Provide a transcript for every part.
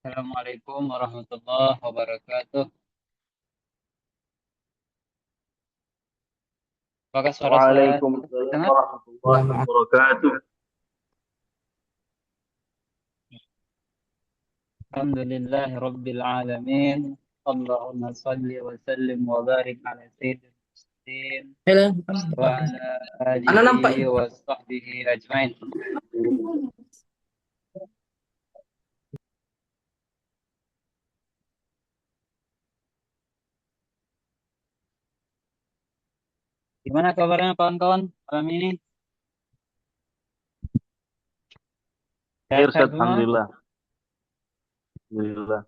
Assalamualaikum warahmatullahi wabarakatuh. Apakah suara saya Waalaikumsalam dengar? warahmatullahi wabarakatuh. Alhamdulillahi Rabbil Alamin. Allahumma salli wa sallim wa barik ala sayyidina Muslim Halo, wa ala Ana nampak alihi ya? wa sahbihi ajmain. Gimana kabarnya kawan-kawan malam ini? Khair, Sehat-sehat Ustaz. semua? Alhamdulillah. Alhamdulillah.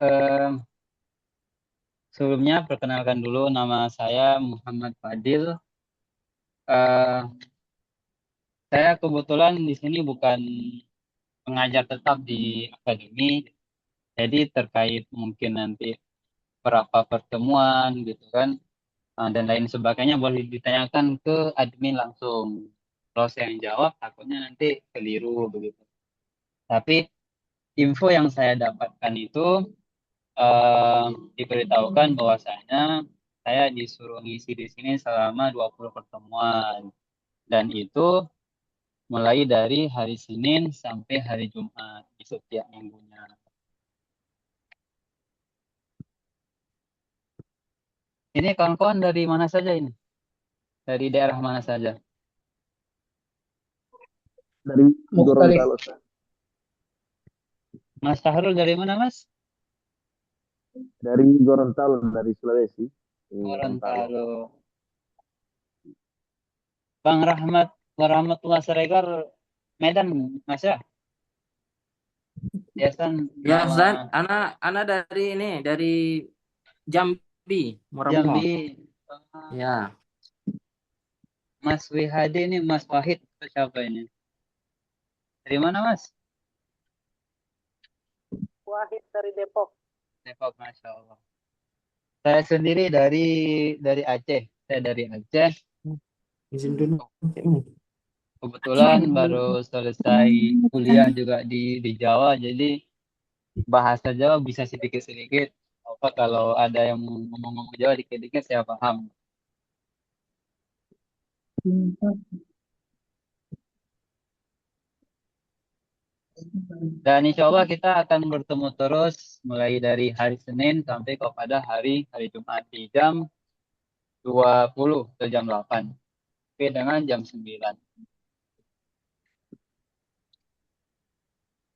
Eh, Sebelumnya perkenalkan dulu nama saya Muhammad Fadil. Eh, saya kebetulan di sini bukan pengajar tetap di akademi. Jadi terkait mungkin nanti berapa pertemuan gitu kan, dan lain sebagainya boleh ditanyakan ke admin langsung. Kalau saya yang jawab takutnya nanti keliru begitu. Tapi info yang saya dapatkan itu eh, diberitahukan bahwasanya saya disuruh ngisi di sini selama 20 pertemuan, dan itu mulai dari hari Senin sampai hari Jumat di setiap minggunya. Ini kawan-kawan dari mana saja ini? Dari daerah mana saja? Dari Mukhtalif. Gorontalo, Ustaz. Mas Tahrul dari mana, Mas? Dari Gorontalo, dari Sulawesi. Dari Gorontalo. Gorontalo. Bang Rahmat, Rahmatullah Siregar, Medan, Mas ya? Biasa Ya, nama Ustaz. Ana dari ini, dari Jambi, Moramungo. Jambi. Eh, Ya, Mas WHD ini Mas Wahid atau siapa ini? Dari mana, Mas? Wahid dari Depok. Depok, Masya Allah. Saya sendiri dari Aceh. Saya dari Aceh. izin dulu. Kebetulan baru selesai kuliah juga di Jawa, jadi bahasa Jawa bisa sedikit-sedikit. Apa kalau ada yang ngomong-ngomong Jawa dikit-dikit saya paham. Dan insya Allah kita akan bertemu terus mulai dari hari Senin sampai kepada hari Jumat di jam 20 atau jam 8. Oke, dengan jam 9.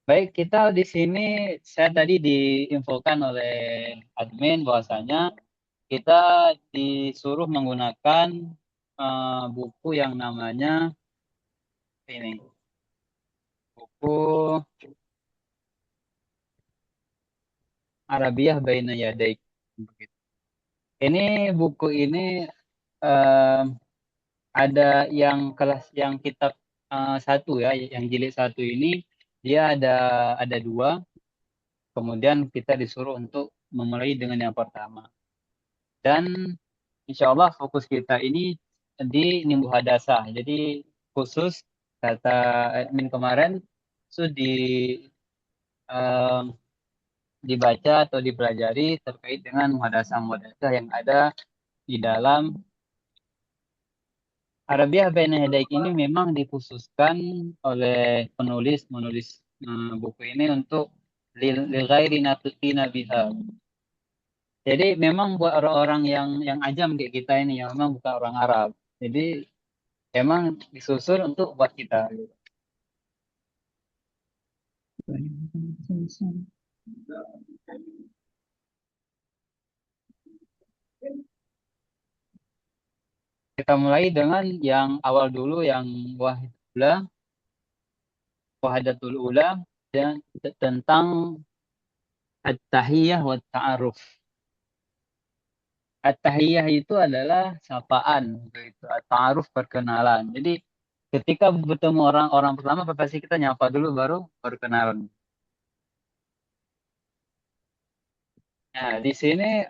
Baik, kita di sini saya tadi diinfokan oleh admin bahwasanya kita disuruh menggunakan buku yang namanya ini, buku Arabiah Baina Yadaik. Ini buku ini eh, ada yang kelas yang kitab satu ya, yang jilid satu ini dia ada dua. Kemudian kita disuruh untuk memulai dengan yang pertama. Dan insya Allah fokus kita ini di Nimbu Hadasah. Jadi khusus kata admin kemarin itu eh, dibaca atau dipelajari terkait dengan muhadasah-muhadasah yang ada di dalam Arabiah Baina Yadaik. Ini memang dikhususkan oleh penulis buku ini untuk lil ghairi natiqina biha. Jadi memang buat orang-orang yang ajam kayak kita ini yang memang bukan orang Arab. Jadi emang disusun untuk buat kita, gitu. Kita mulai dengan yang awal dulu yang wahdatul ula dan tentang at-tahiyah wa ta'aruf. At-tahiyah itu adalah sapaan, gitu. At-ta'aruf perkenalan. Jadi ketika bertemu orang-orang pertama pasti kita nyapa dulu baru perkenalan. Nah, di sini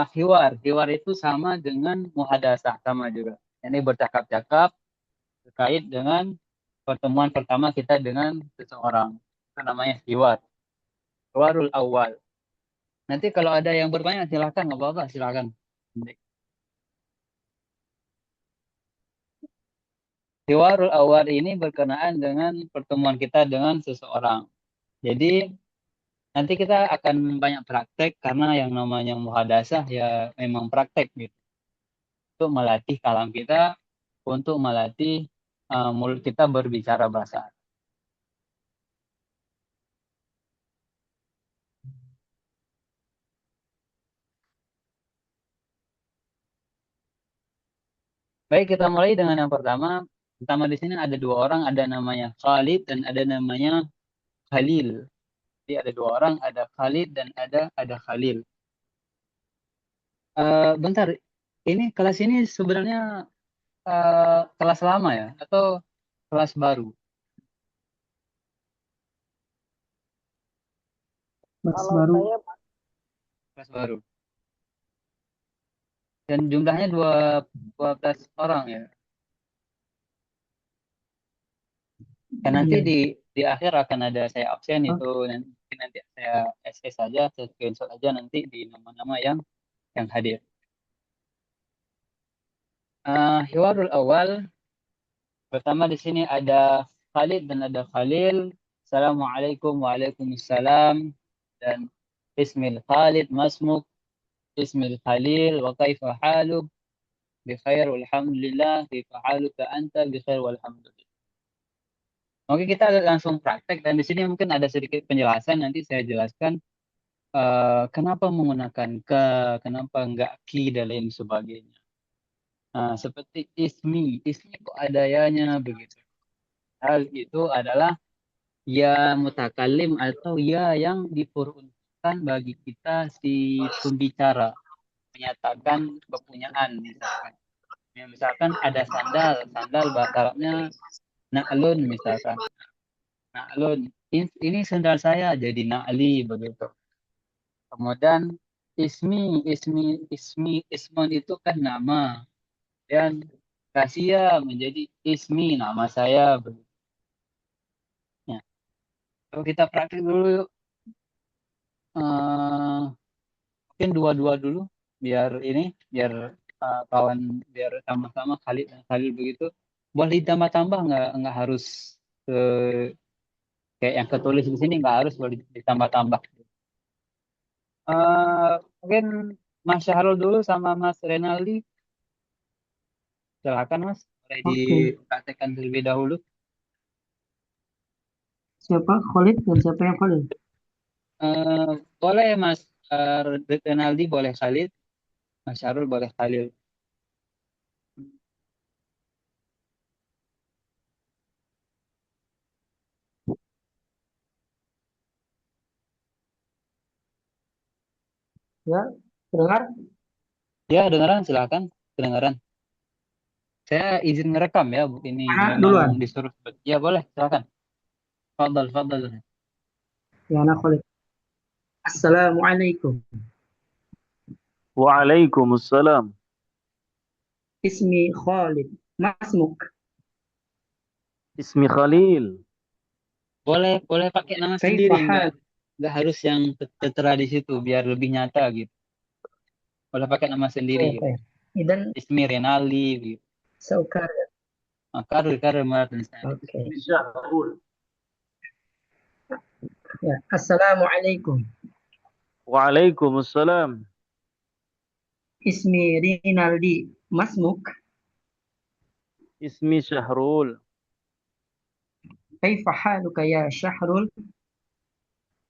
Hiwar. Hiwar itu sama dengan muhadasah, sama juga. Ini bercakap-cakap terkait dengan pertemuan pertama kita dengan seseorang. Itu namanya hiwar. Hiwarul awal. Nanti kalau ada yang bertanya silakan, nggak apa-apa, silakan. Hiwarul awal ini berkenaan dengan pertemuan kita dengan seseorang. Jadi nanti kita akan banyak praktek karena yang namanya muhadasah ya memang praktek gitu. Untuk melatih kalam kita, untuk melatih mulut kita berbicara bahasa Arab. Baik, kita mulai dengan yang pertama. Pertama di sini ada dua orang, ada namanya Khalid dan ada namanya Khalil. Jadi ada dua orang, ada Khalid dan ada Khalil. Bentar, ini kelas ini sebenarnya kelas lama ya atau kelas baru? Kelas Kalau baru. saya Kelas baru. Dan jumlahnya 12 orang ya. Dan nanti Iya. di akhir akan ada saya absen itu nanti saya SS saja, saya screenshot aja nanti di nama-nama yang hadir. Hiwarul awal pertama di sini ada Khalid dan ada Khalil. Assalamualaikum waalaikumsalam dan Ismil Khalid masmuk Ismil Khalil wa kaifa haluk bi khair walhamdulillah kaifa haluka anta bi khair walhamdulillah. Oke, kita langsung praktek dan di sini mungkin ada sedikit penjelasan nanti saya jelaskan kenapa menggunakan ke, kenapa enggak ki dan lain sebagainya. Nah, seperti ismi kok ada yanya begitu. Hal itu adalah ya mutakalim atau ya yang diperuntukkan bagi kita si pembicara menyatakan kepunyaan misalkan. Ya, misalkan ada sandal, sandal bahasa Arabnya na'lun misalkan. Na'lun, ini sandal saya jadi na'li begitu. Kemudian ismun itu kan nama dan kasia menjadi ismi nama saya begitu. Ya. Kalau kita praktik dulu yuk. Eh, mungkin dua-dua dulu biar ini biar kawan biar sama-sama Khalid dan Khalil begitu. Boleh ditambah-tambah nggak harus kayak yang ketulis di sini nggak harus boleh ditambah-tambah. Mungkin Mas Syahrul dulu sama Mas Renaldi. Silakan Mas, boleh Oke. dipraktekkan terlebih dahulu. Siapa Khalid dan siapa yang Khalid? Boleh Mas Renaldi boleh Khalid, Mas Syahrul boleh Khalil. Ya, dengar? Ya, dengaran silakan, kedengaran. Saya izin ngerekam ya, ini Anak memang duluan. disuruh. Ya boleh, silakan. Fadal, fadal. Ya, anak Khalid. Assalamualaikum. Waalaikumsalam. Ismi Khalid. Masmuk. Ismi Khalil. Boleh, boleh pakai nama Kaifa sendiri, hal? nggak harus yang tertera di situ, biar lebih nyata gitu. Boleh pakai nama sendiri Oke, gitu. baik. Idan Ismi Renali gitu. saukar. Karul, karul, maaf, Ustaz. Oke. Syahrul. Ya, Assalamualaikum. Waalaikumsalam. Ismi Rinaldi. Masmuk. Ismi Syahrul. Kaifa haluka ya Syahrul?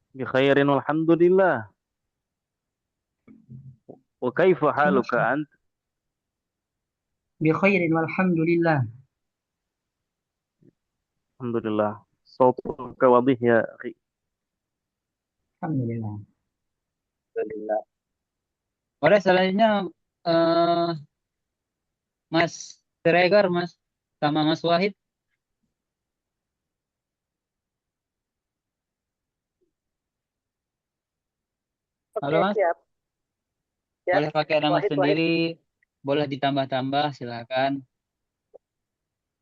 Bi khairin walhamdulillah. Wa kaifa haluka ant? Bi khairin walhamdulillah. Alhamdulillah. Sautuka wadih ya akhi. Alhamdulillah. Alhamdulillah. Boleh selanjutnya eh, Mas Siregar, Mas, sama Mas Wahid. Oke, Halo Mas. siap. Ya, Boleh pakai nama Wahid, Wahid. sendiri, boleh ditambah-tambah, silakan.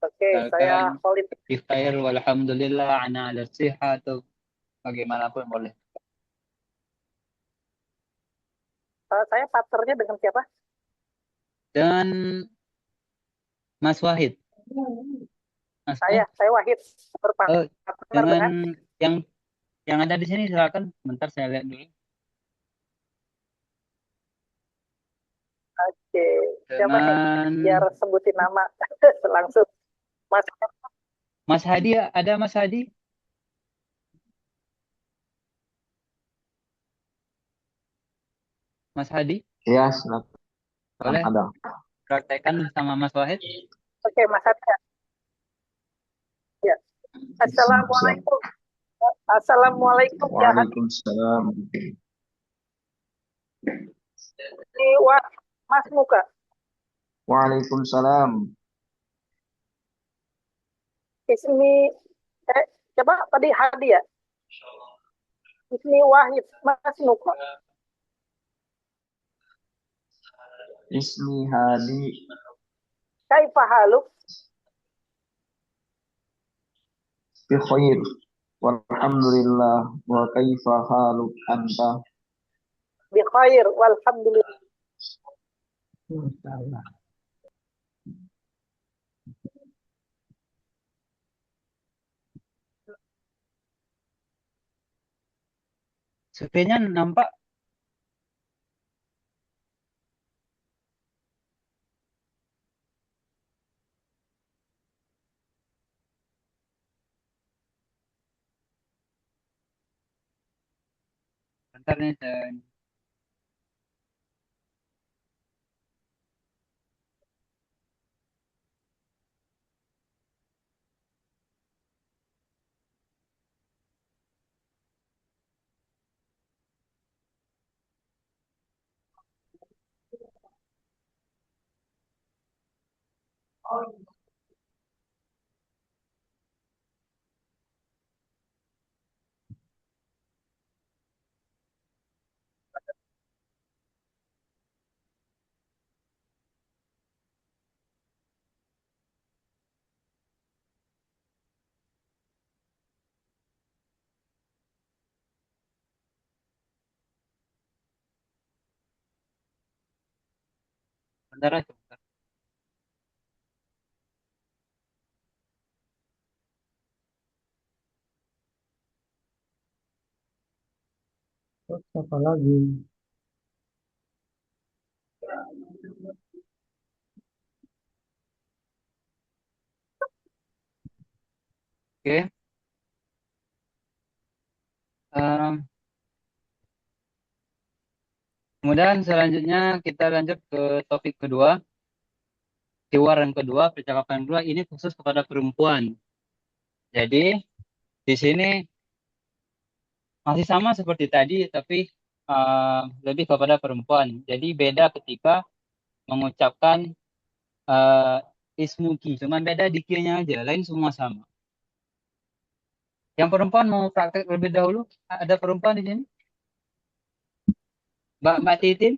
Oke, saya Misalkan Khalid. Bikhair walhamdulillah ana ala sihat atau bagaimanapun boleh. Saya partnernya dengan siapa? Dan Mas Wahid. Mas Saya Wahid. Berpartner dengan dengan yang ada di sini silakan. Bentar saya lihat dulu. Oke. Siapa nih? Dengan Biar sebutin nama langsung. Mas Hadi, ada Mas Hadi? Mas Hadi, Ya, silakan boleh ada. praktekkan sama Mas Wahid? Oke, Mas Satya. Ya. Assalamualaikum. Assalamualaikum ya Hadi. Waalaikumsalam. Mas Muka. Waalaikumsalam. Ismi coba tadi Hadi ya. Ismi Wahid Mas Muka. Ismi Hadi. Kaifa haluk? Bi khair. Walhamdulillah. Wa kaifa haluk anta? Bi khair walhamdulillah. Masyaallah. Surveinya nampak? Bentar nih saya. Bentar aja. Bentar. Terus apa lagi? Oke. Kemudian selanjutnya kita lanjut ke topik kedua. Hiwar yang kedua, percakapan kedua ini khusus kepada perempuan. Jadi di sini masih sama seperti tadi, tapi lebih kepada perempuan. Jadi beda ketika mengucapkan uh, ismuki, cuman beda dikirnya aja, lain semua sama. Yang perempuan mau praktek lebih dahulu? Ada perempuan di sini? Mbak Titin,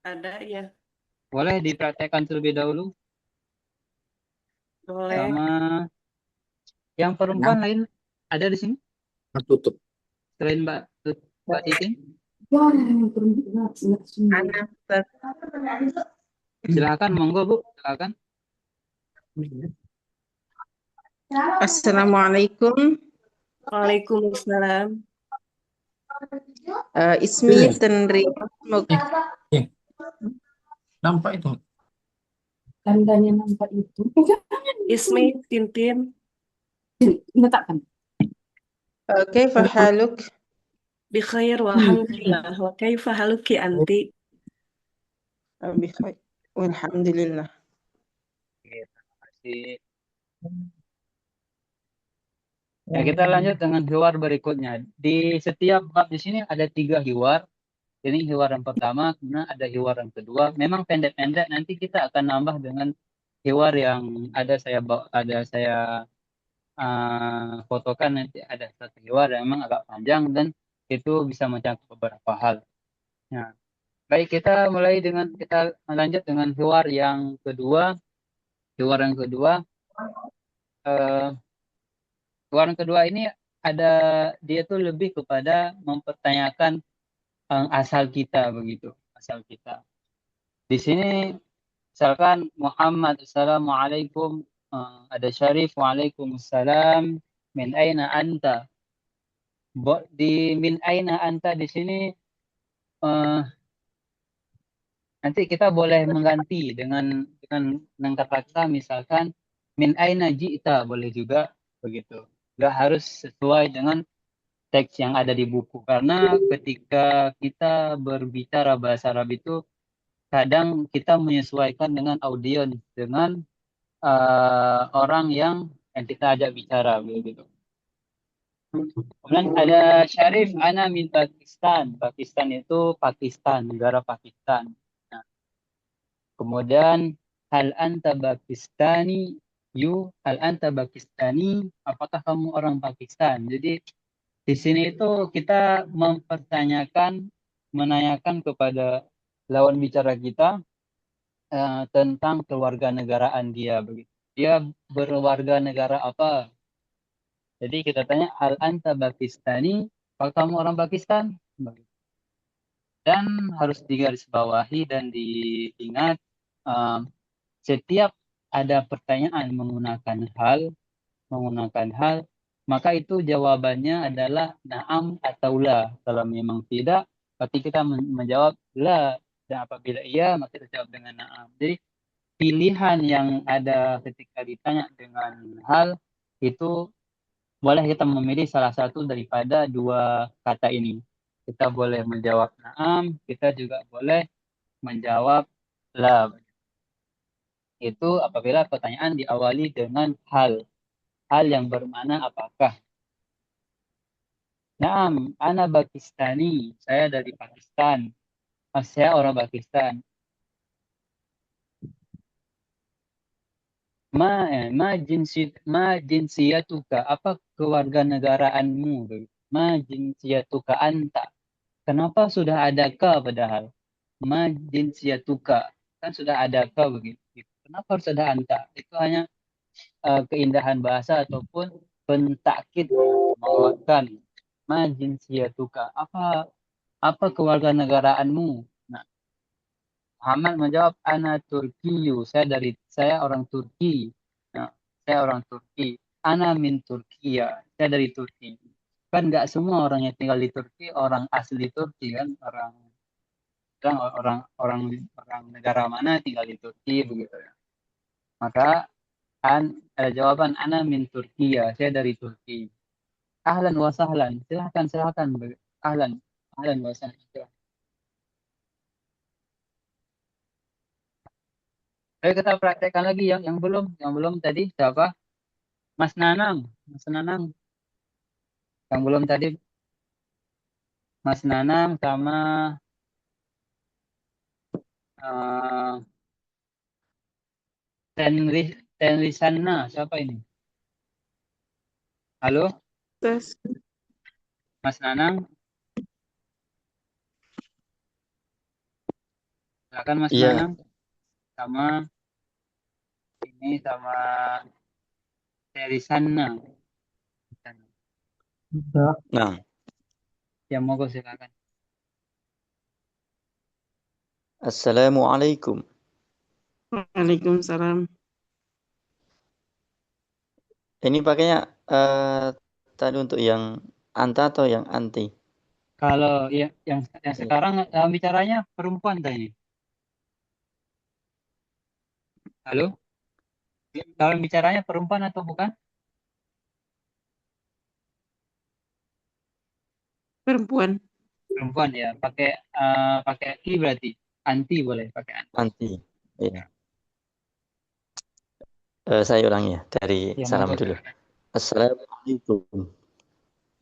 Ada ya, boleh dipraktekkan terlebih dahulu boleh. sama yang perempuan lain ada di sini Tutup. selain Mbak Titin? Anak Ustaz. Silakan, monggo Bu, silakan. Assalamualaikum. Waalaikumsalam. Ismi Tenri. Nampak itu. Tandanya nampak itu. Ismi Tintin. Letakkan. Kaifa haluk? Bi khair walhamdulillah. Wa kaifa haluki anti? Bikhair. Walhamdulillah. Oke, terima kasih. Ya, kita lanjut dengan hiwar berikutnya. Di setiap bab di sini ada 3 hiwar. Ini hiwar yang pertama, kemudian ada hiwar yang kedua. Memang pendek-pendek, nanti kita akan nambah dengan hiwar yang ada saya fotokan, nanti ada satu hiwar yang memang agak panjang dan itu bisa mencakup beberapa hal. Nah, Baik, kita mulai dengan kita lanjut dengan hiwar yang kedua. Hiwar yang kedua, eh, hiwar yang kedua ini ada dia tuh lebih kepada mempertanyakan asal kita begitu, asal kita. Di sini misalkan Muhammad, Assalamualaikum, ada Syarif, Waalaikumsalam, min aina anta. Di min aina anta di sini eh, nanti kita boleh mengganti dengan kata-kata misalkan min aina ji'ta boleh juga begitu. Nggak harus sesuai dengan teks yang ada di buku karena ketika kita berbicara bahasa Arab itu kadang kita menyesuaikan dengan audiens dengan orang yang kita ajak bicara begitu. Kemudian ada Syarif, ana min Pakistan. Pakistan itu Pakistan, negara Pakistan. Nah, kemudian hal anta Pakistani, hal anta Pakistani, apakah kamu orang Pakistan? Jadi di sini itu kita menanyakan kepada lawan bicara kita tentang kewarganegaraan dia begitu. Dia berwarga negara apa? Jadi kita tanya hal anta Pakistani, apakah kamu orang Pakistan? Dan harus digarisbawahi dan diingat setiap ada pertanyaan menggunakan hal, maka itu jawabannya adalah na'am atau la. Kalau memang tidak, berarti kita menjawab la. Dan apabila iya, maka kita jawab dengan na'am. Jadi pilihan yang ada ketika ditanya dengan hal itu boleh kita memilih salah satu daripada dua kata ini. Kita boleh menjawab na'am, kita juga boleh menjawab la. Itu apabila pertanyaan diawali dengan hal. Hal yang bermakna apakah. Naam, ana Pakistani. Saya dari Pakistan. Saya orang Pakistan. Ma jinsiyatuka. Apa kewarganegaraanmu? Ma jinsiyatuka anta. Kenapa sudah ada ka padahal? Ma jinsiyatuka. Kan sudah ada ka begitu. Kenapa harus ada anta? Itu hanya keindahan bahasa ataupun pentakkid menguatkan ma jinsiyatuka apa kewarganegaraanmu. Nah, Muhammad menjawab ana Turkiyu, saya orang Turki. Nah, saya orang Turki. Ana min Turkiya, saya dari Turki. Kan nggak semua orang yang tinggal di Turki orang asli Turki kan, orang orang orang orang negara mana tinggal di Turki begitu ya. Maka jawaban ana min Turkiya, saya dari Turki. Ahlan wa sahlan. Silahkan. Ahlan wa sahlan. Ayo kita praktekkan lagi yang belum tadi siapa? Mas Nanang. Yang belum tadi Mas Nanang sama uh, Tenrisana. Siapa ini? Halo, Tes. Mas Nanang. Silakan Mas Iya, Nanang. Sama Terisana. Bisa. nah, Ya monggo silakan. Assalamualaikum. Waalaikumsalam. Ini pakainya tadi untuk yang anta atau yang anti? Kalau yang sekarang bicaranya perempuan tadi. Halo? Kalau bicaranya perempuan atau bukan? Perempuan. Perempuan ya. Pakai i berarti. Anti boleh pakai anti. Anti. Iya. Saya ulangi ya dari Ya, salam monggo, dulu. silakan. Assalamualaikum.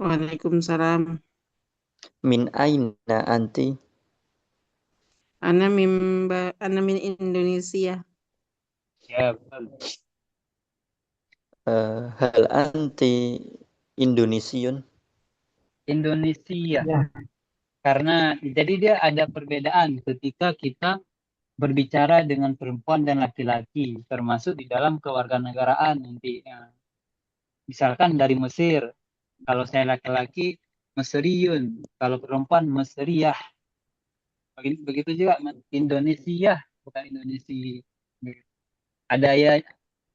Waalaikumsalam. Min aina anti? Ana min Indonesia. Ya, betul. Hal anti Indonesiun? Indonesia. Ya. Karena jadi dia ada perbedaan ketika kita berbicara dengan perempuan dan laki-laki, termasuk di dalam kewarganegaraan nanti. Ya. Misalkan dari Mesir, kalau saya laki-laki Mesriyun, kalau perempuan Mesriyah. Begitu juga Indonesia, bukan Indonesia. Ada ya,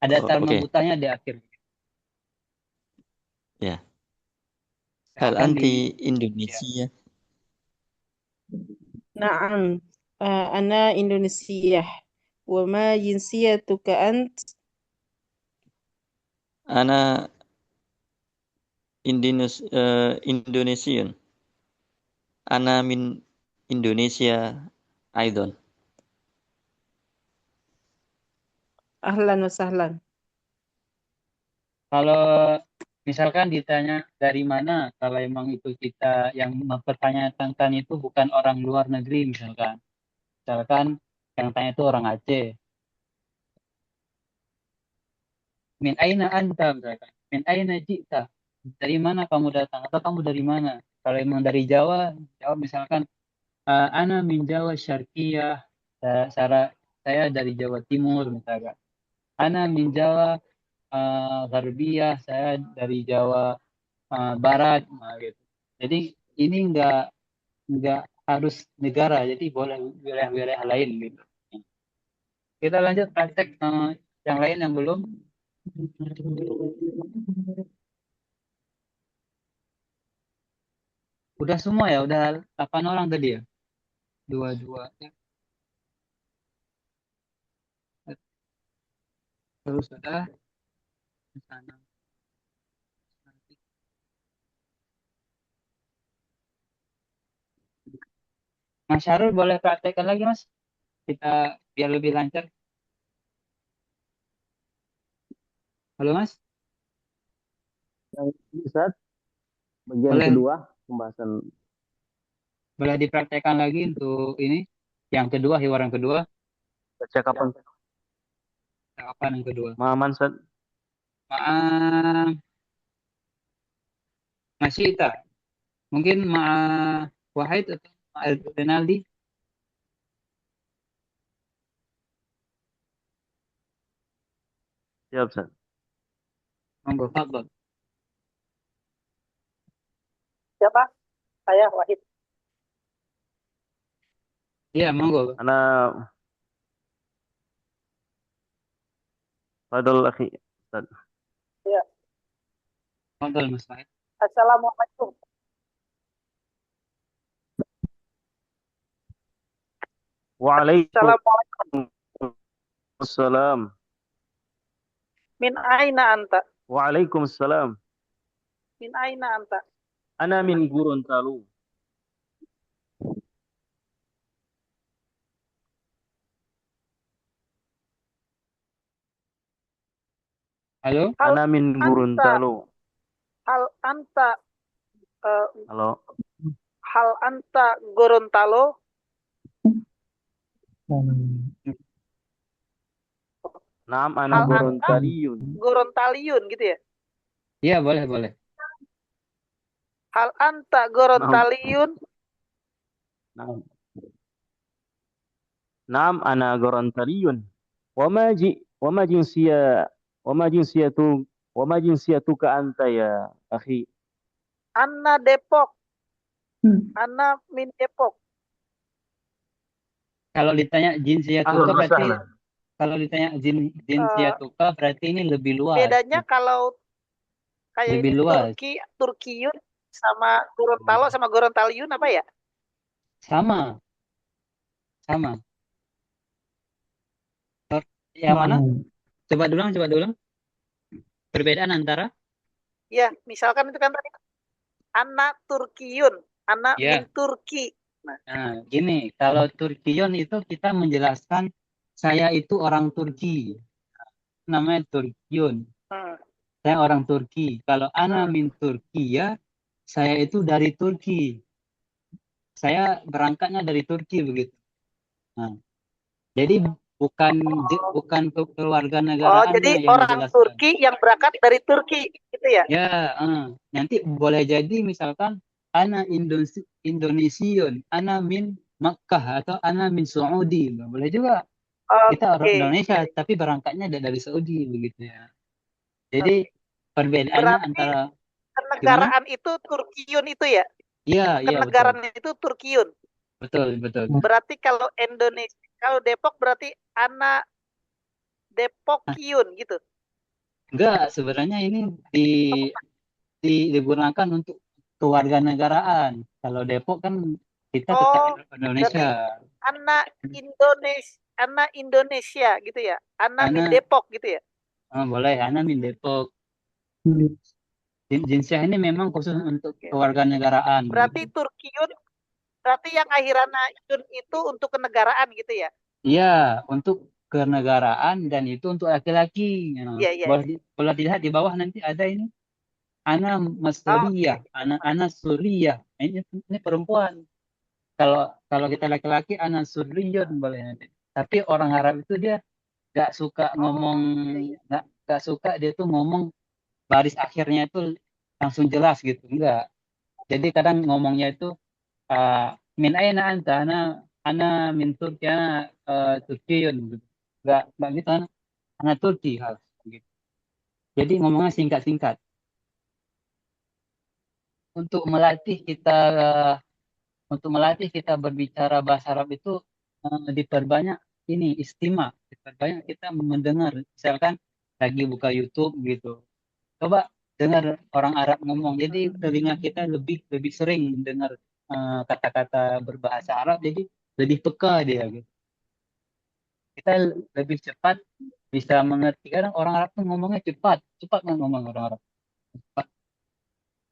ada Oh, tarma oke. butanya di akhir. Ya. Hal Misalkan anti ya, Indonesia. نعم أنا إندونيسية وما جنسيتك أنت؟ Ana Indonesian. Ana min Indonesia أيضا. أهلا وسهلا. kalau misalkan ditanya dari mana, kalau emang itu kita yang mempertanyakan itu bukan orang luar negeri misalkan. Misalkan yang tanya itu orang Aceh. Min aina anta misalkan. Min aina ji'ta. Dari mana kamu datang atau kamu dari mana? Kalau emang dari Jawa, jawab misalkan ana min Jawa Syarqiyah. Saya dari Jawa Timur misalkan. Ana min Jawa Gharbiyah, saya dari Jawa Barat, nah, gitu. Jadi ini nggak harus negara, jadi boleh wilayah-wilayah lain gitu. Kita lanjut praktek yang lain yang belum. Udah semua ya, udah 8 orang tadi ya. Dua ya. Terus sudah di sana. Mas Syarul boleh praktekkan lagi Mas, kita biar lebih lancar. Halo Mas, Ustaz, bagian boleh kedua pembahasan boleh dipraktekkan lagi untuk ini yang kedua, hewan yang kedua. percakapan Apa yang kedua? Maman Ustaz. Masih tak? Mungkin Wahid atau Renaldi? Siap Ustaz. Monggo, fadhol. Siapa? Saya Wahid. Iya, monggo. Ana Fadol akhi Ustaz. Ya. Fadhol Mas Wahid. Assalamualaikum. Waalaikumsalam. Min aina anta? Waalaikumsalam. Min aina anta? Ana min Gorontalo. Halo? Ana min Gorontalo. Hal anta Halo. hal anta Gorontalo? Naam ana Hal anta Gorontaliun. Gorontaliun gitu ya? Iya, boleh. Hal anta Gorontaliun? Naam. Naam ana Gorontaliun. Wama jinsiyatuka anta ya akhi. Anna Depok. Anna min Depok. Kalau ditanya jinsiyatuka berarti kalau ditanya jinsiyatuka berarti ini lebih luas. Bedanya kalau kayak lebih ini luas. Turkiyun sama Gorontalo sama Gorontaliun apa ya? Sama. Yang mana? Coba diulang. Perbedaan antara? Ya, misalkan itu kan tadi anak Turkiyun, anak Ya. min Turki. Nah, gini, kalau Turkiyun itu kita menjelaskan saya itu orang Turki. Namanya Turkiyun. Saya orang Turki. Kalau ana min Turkiya, saya itu dari Turki. Saya berangkatnya dari Turki begitu. Nah, jadi bukan kewarganegaraan jadi yang orang dijelaskan. Turki yang berangkat dari Turki gitu ya? Ya, nanti boleh jadi misalkan ana Indonesian, ana min Makkah atau ana min Saudi. Boleh juga kita orang Oke. Indonesia tapi berangkatnya dari Saudi begitu ya. Jadi perbedaannya Berarti antara gimana? kenegaraan itu Turkiyun itu ya? Iya, iya betul. Kenegaraan itu Turkiyun. Betul, betul. Berarti kalau Indonesia, kalau Depok berarti anak Depokyun gitu. Enggak, sebenarnya ini digunakan untuk kewarganegaraan. Kalau Depok kan kita tetap Oh, berarti Indonesia. anak Indonesia gitu ya? Anak min Ana Depok gitu ya? boleh, Ana min Depok. Jinsya ini memang khusus untuk Oke. kewarganegaraan. Berarti Turkiyun, berarti yang akhirannya Yun itu untuk kenegaraan gitu ya? Iya, untuk kenegaraan dan itu untuk laki-laki. Iya, iya. Boleh dilihat di bawah nanti ada ini. Ana Oh, Masuriyah, oke. ana Suriyah. Ini perempuan. Kalau kita laki-laki ana Suriyun boleh nanti. Tapi orang Arab itu dia nggak suka Oh, ngomong, iya, iya. nggak suka dia tuh ngomong baris akhirnya itu langsung jelas gitu. Enggak. Jadi kadang ngomongnya itu min aina anta ana min Turki ana Turkiyun gitu. Enggak gitu ana Turki harus gitu. Jadi ngomongnya singkat-singkat. Untuk melatih kita untuk melatih kita berbicara bahasa Arab itu diperbanyak ini istimak, diperbanyak kita mendengar. Misalkan lagi buka YouTube gitu. Coba dengar orang Arab ngomong. Jadi telinga kita lebih lebih sering mendengar kata-kata berbahasa Arab. Jadi lebih peka dia gitu. Kita lebih cepat bisa mengerti. Kadang orang Arab tuh ngomongnya cepat, cepat kan ngomong orang Arab. Cepat.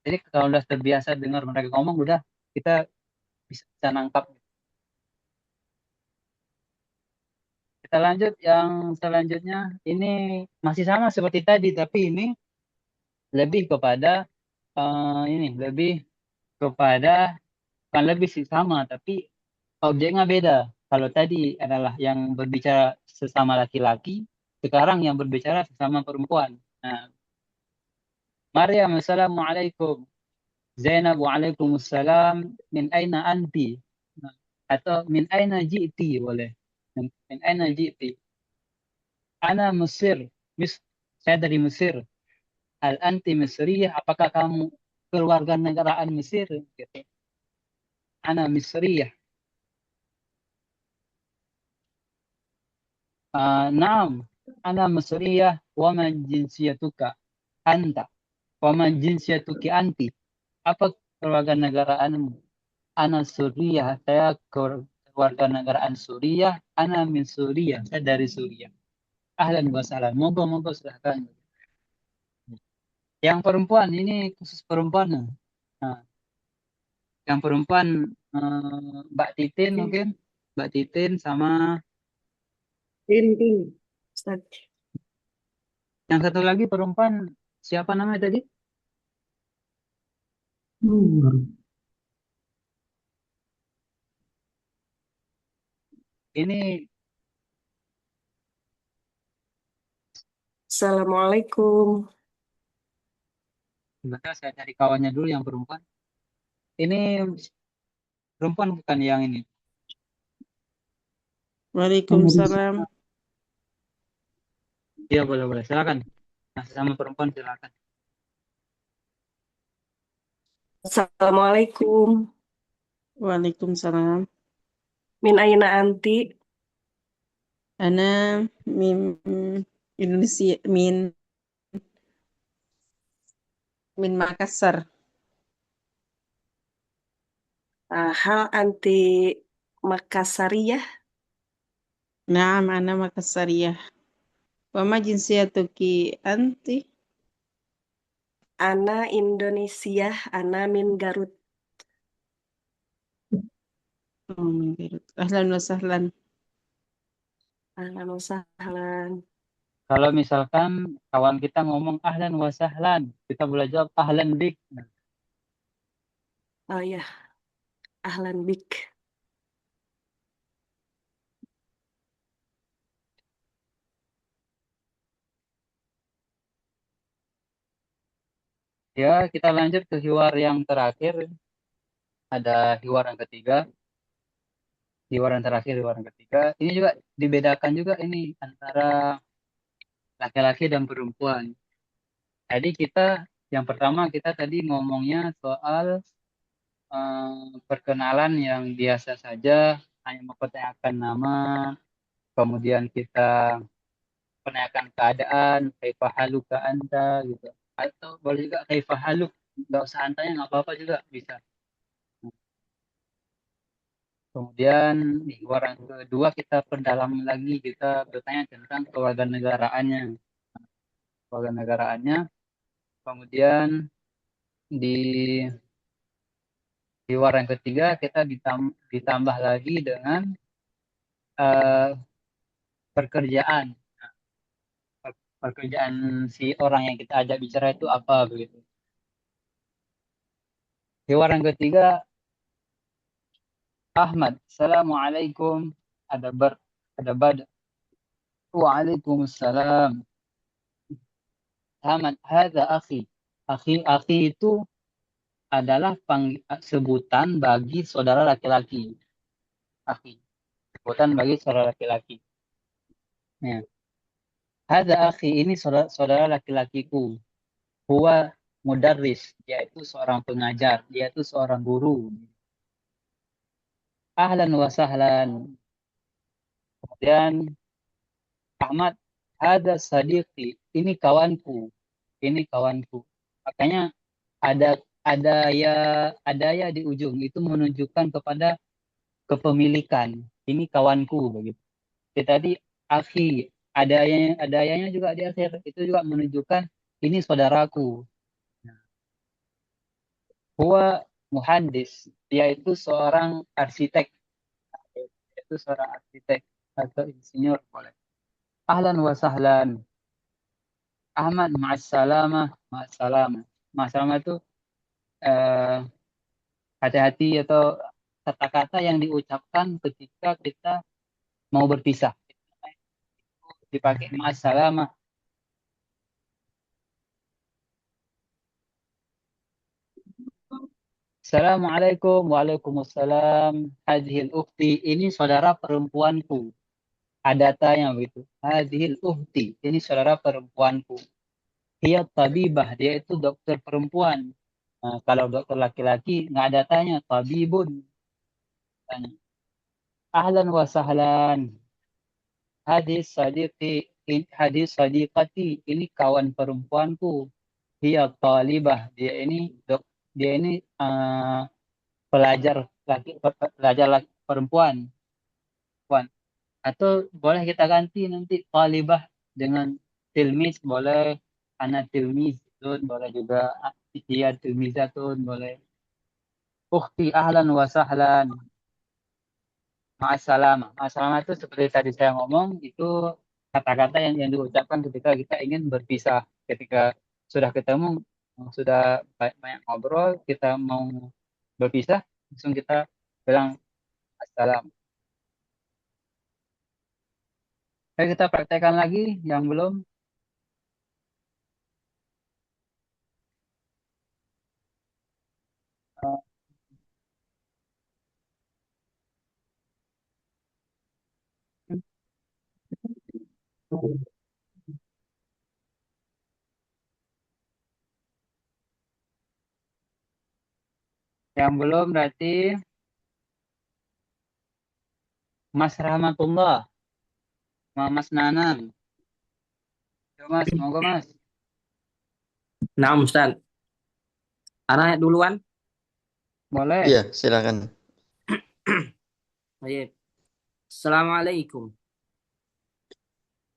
Jadi kalau udah terbiasa dengar mereka ngomong, udah kita bisa nangkap. Kita lanjut yang selanjutnya. Ini masih sama seperti tadi, tapi ini lebih kepada ini lebih kepada bukan lebih sih sama, tapi objeknya beda. Kalau tadi adalah yang berbicara sesama laki-laki, sekarang yang berbicara sesama perempuan. Nah, Maryam, Assalamualaikum. Zainab, Waalaikumsalam. Min aina anti? Nah, atau min aina ji'ti boleh. Min aina ji'ti? Ana Mesir. Saya dari Mesir. Al anti Mesriyah, apakah kamu keluarga negaraan Mesir? Gitu. Ana Mesriyah. Naam, ana Mesriyah. Wa man jinsiyatuka anta. Wa man jinsiyatuki anti. Apa keluarga negaraanmu? Ana Suriah. Saya keluarga negaraan Suriah. Ana min Suriah. Saya dari Suriah. Ahlan wa sahlan. Moga-moga silahkan. Yang perempuan ini khusus perempuan. Nah, yang perempuan Mbak Titin mungkin, Mbak Titin sama Tin. Ustaz. yang satu lagi perempuan siapa namanya tadi? Ini Assalamualaikum. sebentar saya cari kawannya dulu yang perempuan. Ini perempuan bukan yang ini. Waalaikumsalam. Iya boleh boleh silakan. Nah, sama perempuan silakan. Assalamualaikum. Waalaikumsalam. Min aina anti? Ana min Indonesia min Makassar. Hal anti Makassariyah? Naam, ana Makassariyah. Wa ma jinsiyatuki anti? Ana Indonesia, ana min Garut. Oh, min Beirut. Ahlan wa sahlan. Ahlan wa sahlan. Kalau misalkan kawan kita ngomong ahlan wa sahlan, kita boleh jawab ahlan bik. Nah, Oh ya, ahlan bik. ya kita lanjut ke hiwar yang terakhir. ada hiwaran ketiga, hiwaran terakhir, hiwaran ketiga. Ini juga dibedakan juga ini antara laki-laki dan perempuan. Jadi yang pertama kita tadi ngomongnya soal perkenalan yang biasa saja, hanya mempertanyakan nama, kemudian kita menanyakan keadaan, kaifa haluka anta gitu. Atau boleh juga kaifa haluk, nggak usah antanya nggak apa-apa juga bisa. Kemudian di waran kedua kita perdalam lagi, kita bertanya tentang kewarganegaraannya, kewarganegaraannya. Kemudian di waran ketiga kita ditambah lagi dengan eh, pekerjaan, pekerjaan si orang yang kita ajak bicara itu apa begitu. Di waran ketiga, Ahmad, Assalamualaikum, ada bad, Waalaikumsalam. Ahmad, hadza akhi. Akhi itu adalah sebutan bagi saudara laki-laki. Akhi, sebutan bagi saudara laki-laki. Ya. Hadza akhi, ini saudara laki-lakiku. Huwa mudarris, yaitu seorang pengajar, yaitu seorang guru. Ahlan wa sahlan. Kemudian Ahmad, hadza sadiqi, ini kawanku. Ini kawanku. Makanya ada ya di ujung itu menunjukkan kepada kepemilikan. Ini kawanku begitu. Jadi tadi akhi, adanya juga di akhir itu juga menunjukkan ini saudaraku. Huwa muhandis, yaitu seorang arsitek, yaitu seorang arsitek atau insinyur boleh. Ahlan wa sahlan. Ahmad ma'assalamah, ma'assalamah. Ma'assalamah itu hati-hati atau kata-kata yang diucapkan ketika kita mau berpisah. Dipakai ma'assalamah. Assalamualaikum, waalaikumsalam. Hadhil ukhti, ini saudara perempuanku. Ada tanya begitu. Hadhil ukhti, ini saudara perempuanku. Dia tabibah, dia itu dokter perempuan. Nah, kalau dokter laki-laki nggak ada tanya, tabibun. Tanya. Ahlan wa sahlan. Hadis sadiqati, ini kawan perempuanku. Dia talibah, dia ini pelajar laki perempuan. Atau boleh kita ganti nanti talibah dengan tilmis, boleh anak tilmizun, boleh juga dia tilmizatun, boleh. Ukhti ahlan wa sahlan. Ma'assalamah. Ma'assalamah itu seperti tadi saya ngomong, itu kata-kata yang diucapkan ketika kita ingin berpisah. Ketika sudah ketemu, sudah banyak ngobrol, kita mau berpisah, langsung kita bilang assalam. Oke, kita praktekkan lagi yang belum. Yang belum berarti Mas Rahmatullah, Mas Nanan. Yo, Mas, monggo Mas. Nah, Ustaz. Anak duluan. Boleh. Iya, silakan. Baik. Assalamualaikum.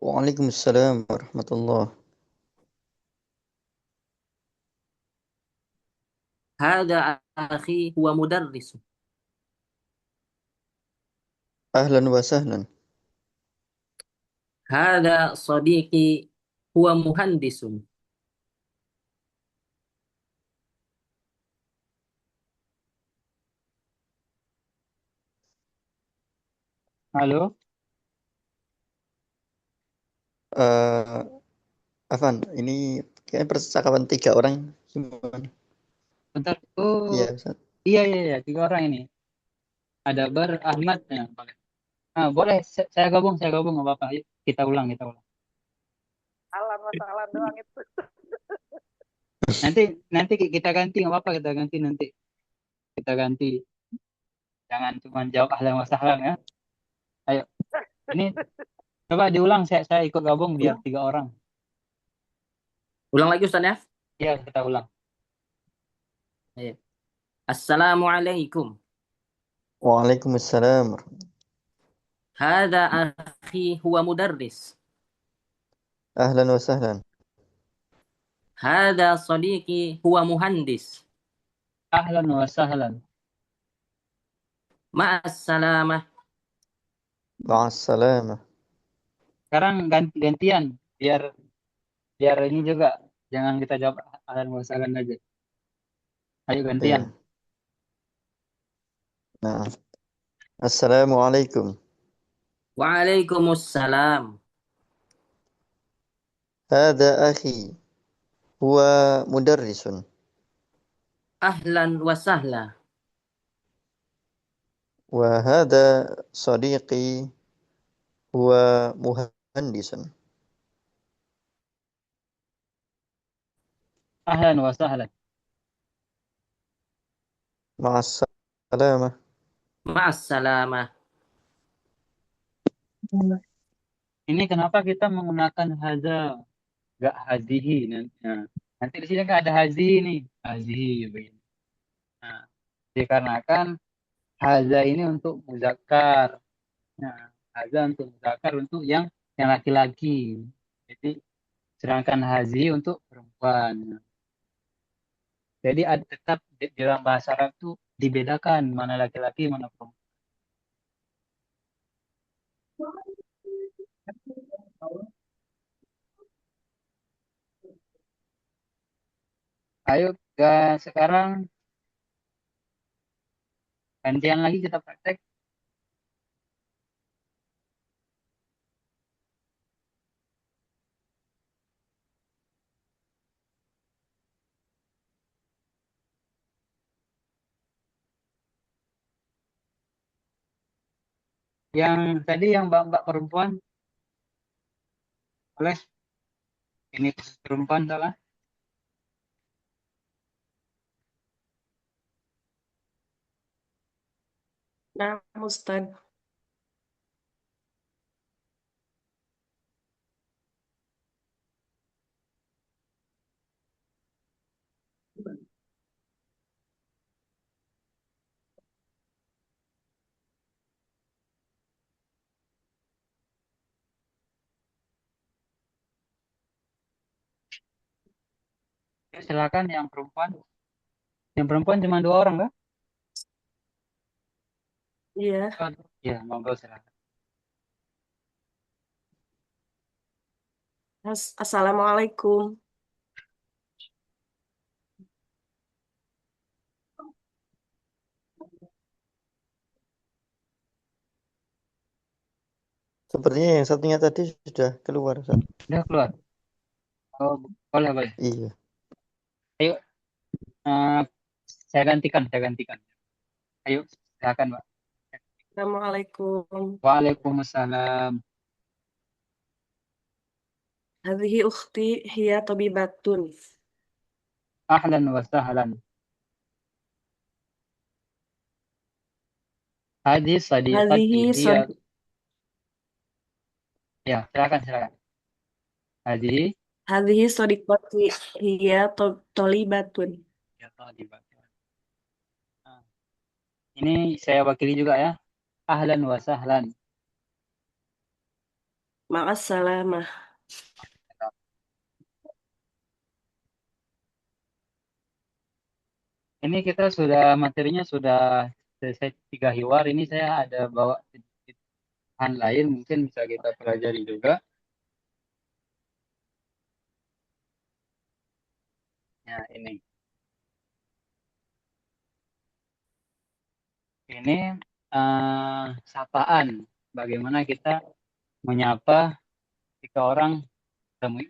Waalaikumsalam warahmatullahi. Hada akhi huwa mudarris. Ahlan wa sahlan. Hada sadiqi huwa muhandisun. Halo. Afan, ini kayaknya percakapan 3 orang gimana? Bentar. Iya, Ustaz. Iya, iya, iya, 3 orang ini. Ada Ahmad. Ya, boleh. Boleh, saya gabung, nggak apa-apa. Yuk, kita ulang, kita ulang. Alan masalah doang itu. Nanti, nanti kita ganti, nggak apa-apa, kita ganti nanti. Kita ganti. Jangan cuma jawab ahlan wa sahlan ya. Ayo, ini coba diulang, saya ikut gabung biar 3 orang. Ulang lagi Ustaz ya. Iya, kita ulang. Iya. Assalamualaikum. Waalaikumsalam. Hada akhi huwa mudarris. Ahlan wa sahlan. Hada sadiqi huwa muhandis. Ahlan wa sahlan. Ma'as salamah. Ma'assalamah. Sekarang gantian biar biar ini juga jangan kita jawab ahlan wa sahlan aja. Ayo gantian. Iya. Nah. Assalamualaikum. Waalaikumsalam. Hada akhi. Huwa mudarrisun. Ahlan wa sahla. وهذا صديقي هو مهندس. Ahlan wa sahlan. مع السلامة. Ma'as salamah. Ini kenapa kita menggunakan haza, gak hazihi nanti. Nah, nanti di sini kan ada hazihi nih, hazihi begini. Nah, dikarenakan haza ini untuk muzakkar. Nah, haza untuk muzakkar untuk yang laki-laki. Jadi sedangkan hazi untuk perempuan. Jadi tetap di dalam bahasa Arab itu dibedakan mana laki-laki mana perempuan. Ayo sekarang gantian lagi kita praktek. Yang tadi yang mbak-mbak perempuan, boleh? Ini khusus perempuan salah. Nah, Ustaz. Ya, silakan yang perempuan. Yang perempuan cuma 2 orang kan? Iya. Ya, monggo silakan. Assalamualaikum. Sepertinya yang satunya tadi sudah keluar, Ustaz. Udah keluar. Oh, boleh, boleh. Iya. Ayo, saya gantikan. Ayo, silakan, Mbak. Assalamualaikum. Waalaikumsalam. Hadhihi ukhti hiya tabibatun. Ahlan wa sahlan. Hadis sadiqati Hadhihi hiya. Ya, silakan. Hadhihi sadiqati hiya tolibatun. Ya, talibat. Nah, ini saya wakili juga ya. Ahlan wa sahlan. Ma'as salamah. Ini kita materinya sudah selesai 3 hiwar. Ini saya ada bawa sedikit bahan lain, mungkin bisa kita pelajari juga. Ya, ini. Ini sapaan. Bagaimana kita menyapa jika orang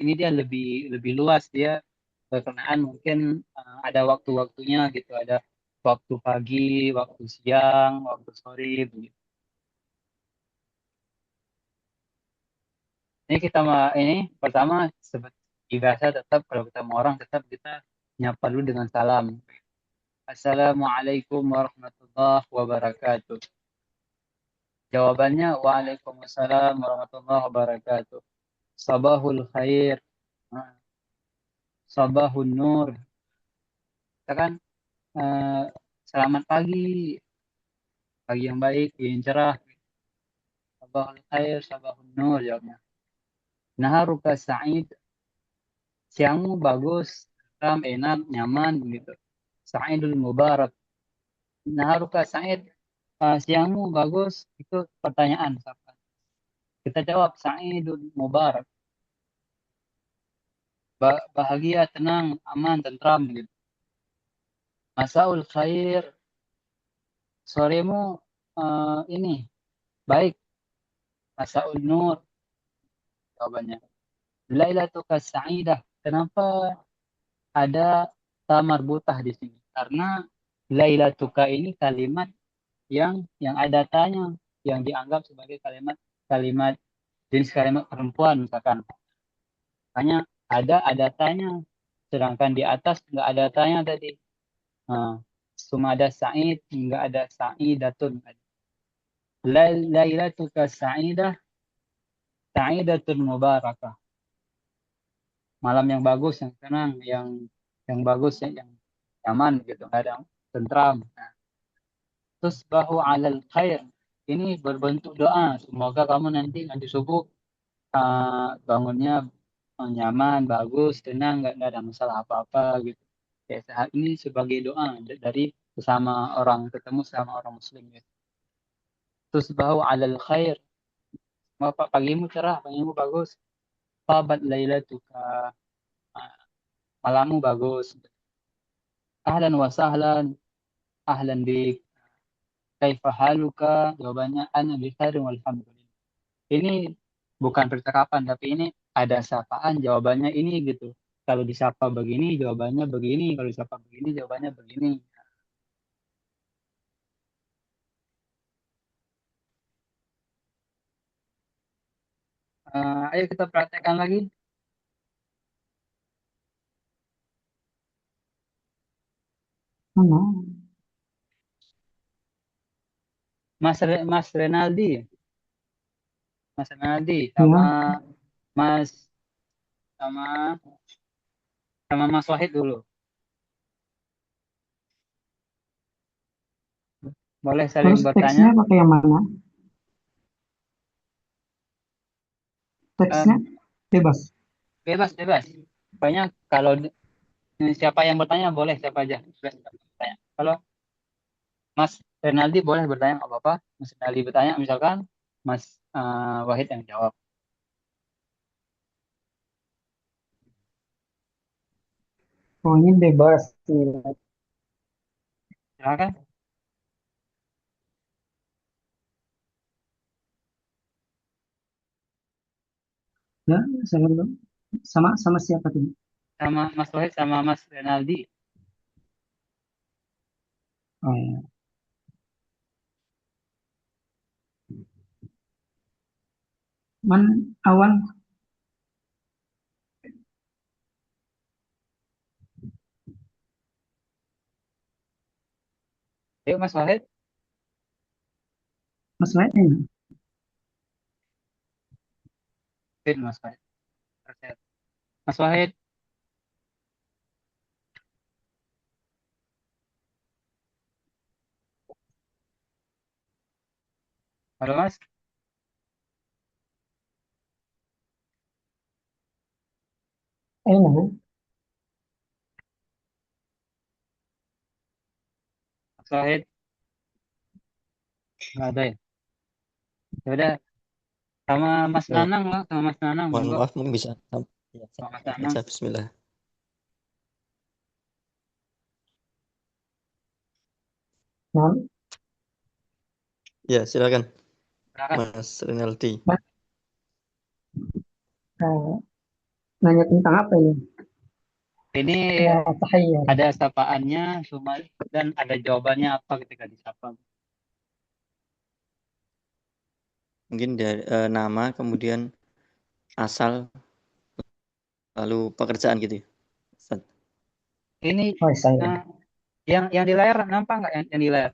ini dia lebih luas, dia berkenaan mungkin ada waktu-waktunya gitu, ada waktu pagi, waktu siang, waktu sore, begitu. Ini pertama seperti biasa tetap kalau ketemu orang tetap kita nyapa dulu dengan salam. Assalamualaikum warahmatullahi wabarakatuh. Jawabannya Waalaikumsalam warahmatullahi wabarakatuh. Sabahul khair. Nah, Sabahun nur. Kita kan eh, selamat pagi, pagi yang baik, pagi yang cerah. Sabahul khair, sabahun nur jawabnya. Naharuka sa'id, siangmu bagus, enak, nyaman begitu. Sa'idul mubarak. Naharuka sa'id, siangmu bagus, itu pertanyaan. Kita jawab Sa'idul mubarak. Bahagia, tenang, aman, tentram gitu. Masaul khair, soremu ini baik. Masaul nur, jawabannya. Lailatuka sa'idah. Kenapa ada ta marbutah di sini? Karena lailatuka ini kalimat yang ada tanya, yang dianggap sebagai kalimat jenis kalimat perempuan misalkan. Makanya ada tanya, sedangkan di atas nggak ada tanya tadi. Cuma ada sa'id, nggak ada sa'idatun. Lailatuka sa'idah, sa'idatun mubarakah. Malam yang bagus, yang tenang, yang bagus, yang nyaman gitu, nggak ada tentram. Terus bahu alal khair, ini berbentuk doa. Semoga kamu nanti subuh bangunnya nyaman, bagus, tenang, nggak ada masalah apa-apa gitu. Ya, ini sebagai doa dari ketemu sama orang muslim gitu. Terus bahu alal khair, pagimu cerah, pagimu bagus. Tabat lailatuka, malammu bagus. Ahlan wa sahlan, ahlan bik. Kaifa haluka? Jawabannya ana bi khairin walhamdulillah. Ini bukan percakapan, tapi ini ada sapaan, jawabannya ini gitu. Kalau disapa begini, jawabannya begini. Kalau disapa begini, jawabannya begini. Ayo kita praktekkan lagi. Mas Renaldi sama Mas Wahid dulu. Boleh saling Terus bertanya. teksnya pakai yang mana? Teksnya bebas. Bebas. Pokoknya kalau siapa yang bertanya boleh, siapa aja. Bertanya. Kalau Mas Renaldi boleh bertanya nggak apa-apa. Mas Renaldi bertanya, misalkan Mas Wahid yang jawab. Oh, ini bebas. Silakan. Ya, saya belum. Sama siapa tuh? Sama Mas Wahid sama Mas Renaldi. Oh ya. Awal Ayo Mas Wahid. Mas Wahid ini. Mas Wahid. Mas Wahid. Halo Mas. Enak. Mas Wahid. Nggak ada ya? Ya udah, sama Mas Ya. Nanang lah, sama Mas Nanang. Mohon monggo. maaf, mungkin bisa. Ya, Sama Mas Nanang. baca bismillah. Ya, silakan. Mas Renaldi. Nanya tentang apa ini? Ini Ya, tahayyar. ada sapaannya cuma dan ada jawabannya apa ketika disapa. Mungkin dari nama, kemudian asal, lalu pekerjaan gitu ya, Ustaz. Ini Oh, saya. yang di layar nampak nggak yang di layar?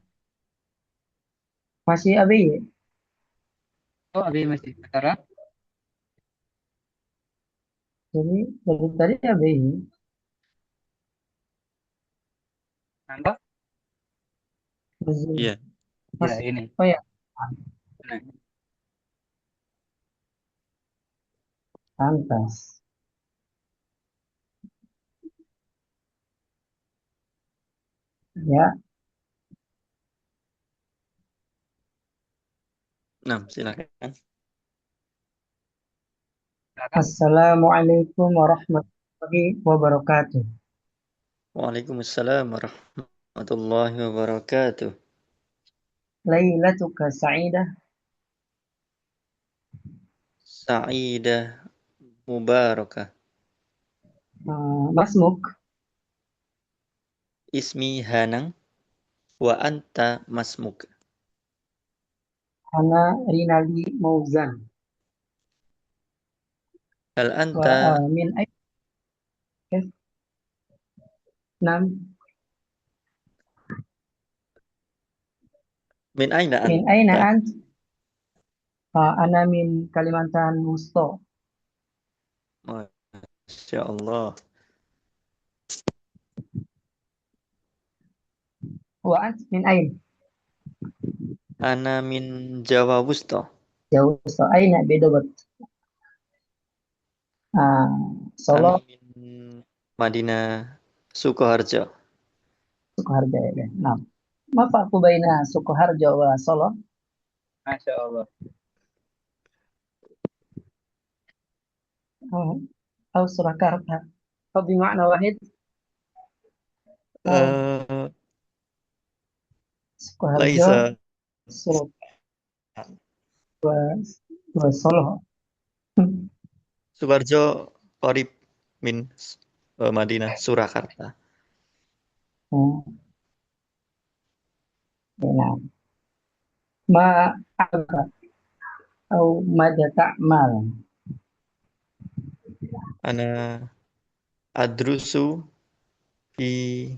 Masih ABY. Oh, abi masih. Sekarang Jadi dari tadi ABY. nampak? Iya. Ya, Mas, ini. oh ya, Nah, pantas. Ya, Nah, silakan. silakan. Assalamualaikum warahmatullahi wabarakatuh. Waalaikumsalam warahmatullahi wabarakatuh. Lailatuka sa'idah. Sa'idah mubarakah. Masmuk. Ismi Hanang wa anta masmuk. Ana Rinaldi Mauzan. Hal Wa anta min ay nam min aina min aina anta? ant? Ana min Kalimantan Wusto. Masya Allah. Wa ant min ain? Ana min Jawa Wusto. Jauh Wusto. Aina Bedogot. Solo, Kami min Madinah Sukoharjo. Sukoharjo ya. Nah, ma farqu baina Sukoharjo wa Solo? Masya Allah. أو سركرتها أو بمعنى واحد أو Eh, Sukoharjo Laisa Surab Solo. Sukoharjo Qorib min Madinah Surakarta. نعم ما أعرف أو ماذا تعمل؟ Ana adrusu fi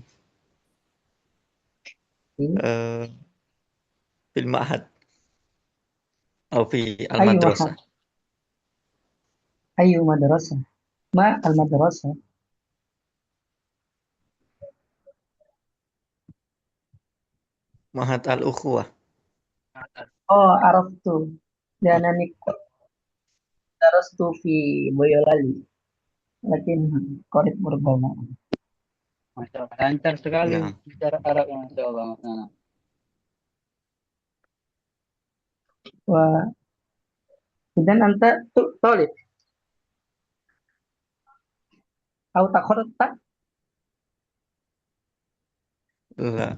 fil ma'had atau fi أي al-madrasah. محل أي مدرسة؟ ما المدرسة؟ Ma'had al-Ukhuwah. عرفت لأنني درست في بويولالي لكن قريب ربما. Masya Allah. Lancar sekali Nah, bicara Arab, Masya Allah. Nah, وإذا أنت طالب أو تخرجت la.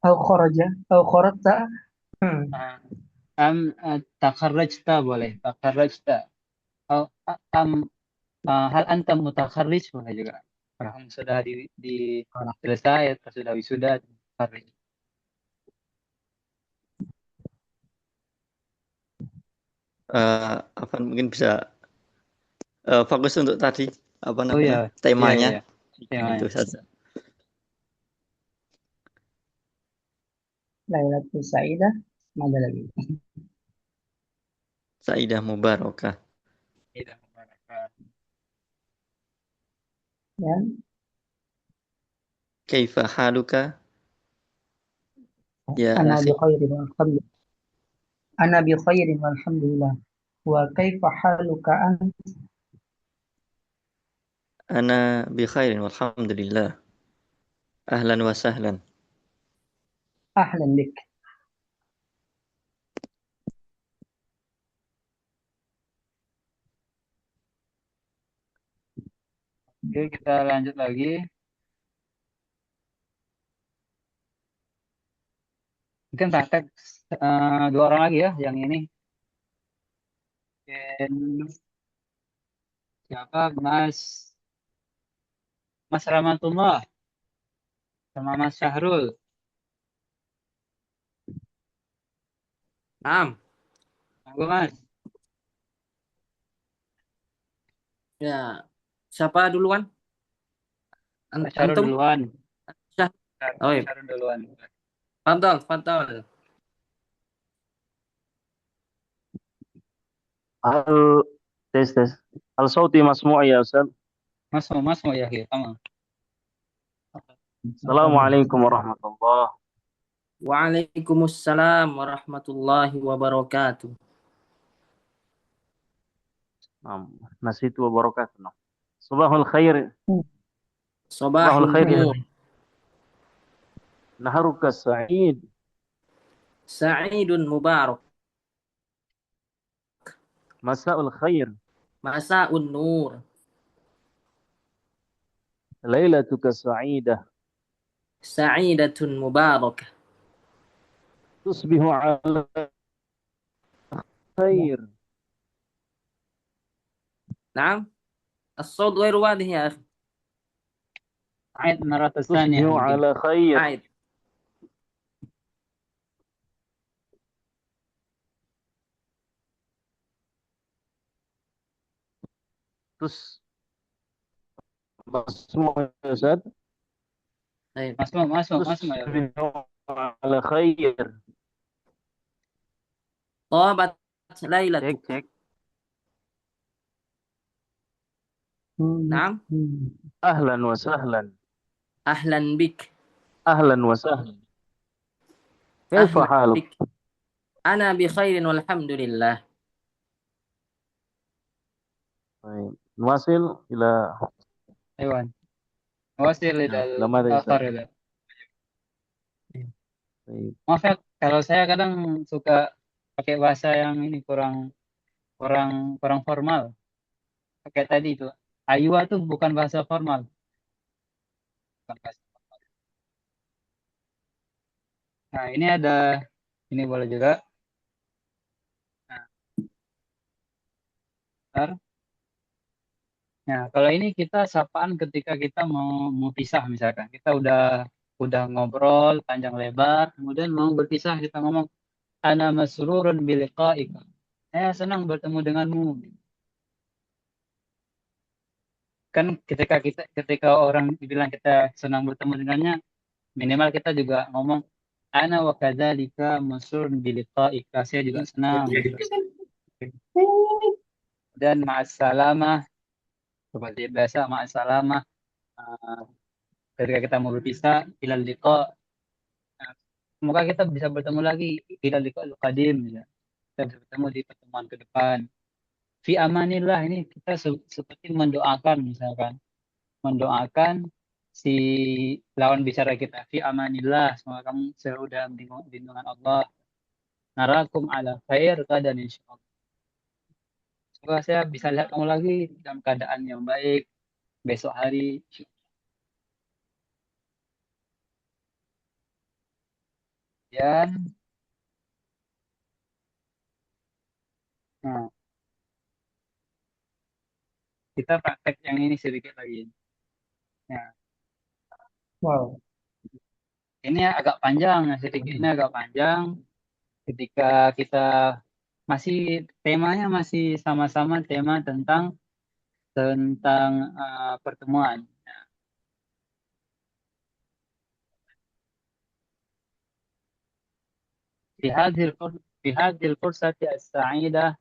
أو خرج أو خرجت. am takharrajta boleh. Takharrajta. Oh, am hal anta mutakharrij boleh juga. Orang sudah di selesai atau sudah wisuda. Takharrij. Apa mungkin bisa fokus untuk tadi apa Oh namanya ya, iya, temanya iya. Temanya. itu saja. Lailatul Sa'idah. Ada lagi. Sa'idah Mubarakah. Iya. Ya. Kaifa haluka ya Ana bi akhi? khairin walhamdulillah. Ana bi khairin walhamdulillah. Wa kaifa haluka ant? Ana bi khairin walhamdulillah. Ahlan wa sahlan. Ahlan bik. Oke, kita lanjut lagi. Mungkin praktek dua orang lagi ya, yang ini. Dan Siapa? Mas Rahmatullah sama Mas Syahrul. Naam. Monggo Mas. Ya. Siapa duluan? Mas Syahrul Antum? duluan. Syah. Oh, Mas iya. Syahrul duluan. Fadal, fadal. هل tes. هل صوتي مسموع يا أستاذ؟ Masuk ya, tamam. السلام عليكم ورحمة الله. Waalaikumsalam warahmatullahi wabarakatuh. نعم نسيت وبركاته. نعم. صباح الخير. صباح Sabahul الخير. nur. نهارك سعيد. Sa'idun mubarak. مساء الخير. Masa'un nur. ليلتك سعيدة. Sa'idatun mubarakah. تصبح على خير. نعم. الصوت غير واضح يا أخي. عيد مرة تصبح ثانية ممكن. على خير. عيد. مسموع يا أستاذ. طيب. مسموع يا أخي. تصبح على خير. طابت ليلتك. cek. نعم. أهلا وسهلا. أهلا بك. أهلا وسهلا. كيف أهلا حالك؟ بك. أنا بخير والحمد لله. طيب نواصل إلى أيوة. نواصل إلى لماذا الآخر. يسأل؟ طيب. Maaf ya, kalau saya kadang suka pakai bahasa yang ini kurang formal. Kayak tadi itu. Aywa tuh bukan bahasa formal. Bukan bahasa formal. Nah, ini boleh juga. Nah, bentar. Nah, kalau ini kita sapaan ketika kita mau pisah misalkan. Kita udah ngobrol panjang lebar, kemudian mau berpisah kita ngomong ana masrurun biliqa'ika. Saya senang bertemu denganmu. Kan ketika orang bilang kita senang bertemu dengannya, minimal kita juga ngomong ana wa kadzalika masrurun biliqa'ika. Saya juga senang. Dan ma'assalamah seperti biasa ma'assalamah. Ketika kita mau berpisah, ilal liqa. Semoga kita bisa bertemu lagi ilal liqa qadim ya. Kita bisa bertemu di pertemuan ke depan. Fi amanillah, ini kita seperti mendoakan misalkan. Mendoakan si lawan bicara kita. Fi amanillah, semoga kamu selalu dalam lindungan Allah. Narakum ala khair dan insyaallah. Semoga saya bisa lihat kamu lagi dalam keadaan yang baik besok hari. Dan nah, kita praktek yang ini sedikit lagi. Nah, Wow. ini agak panjang, sedikit ini agak panjang. Ketika kita temanya masih sama-sama tema tentang pertemuan. في هذه الفرصة السعيدة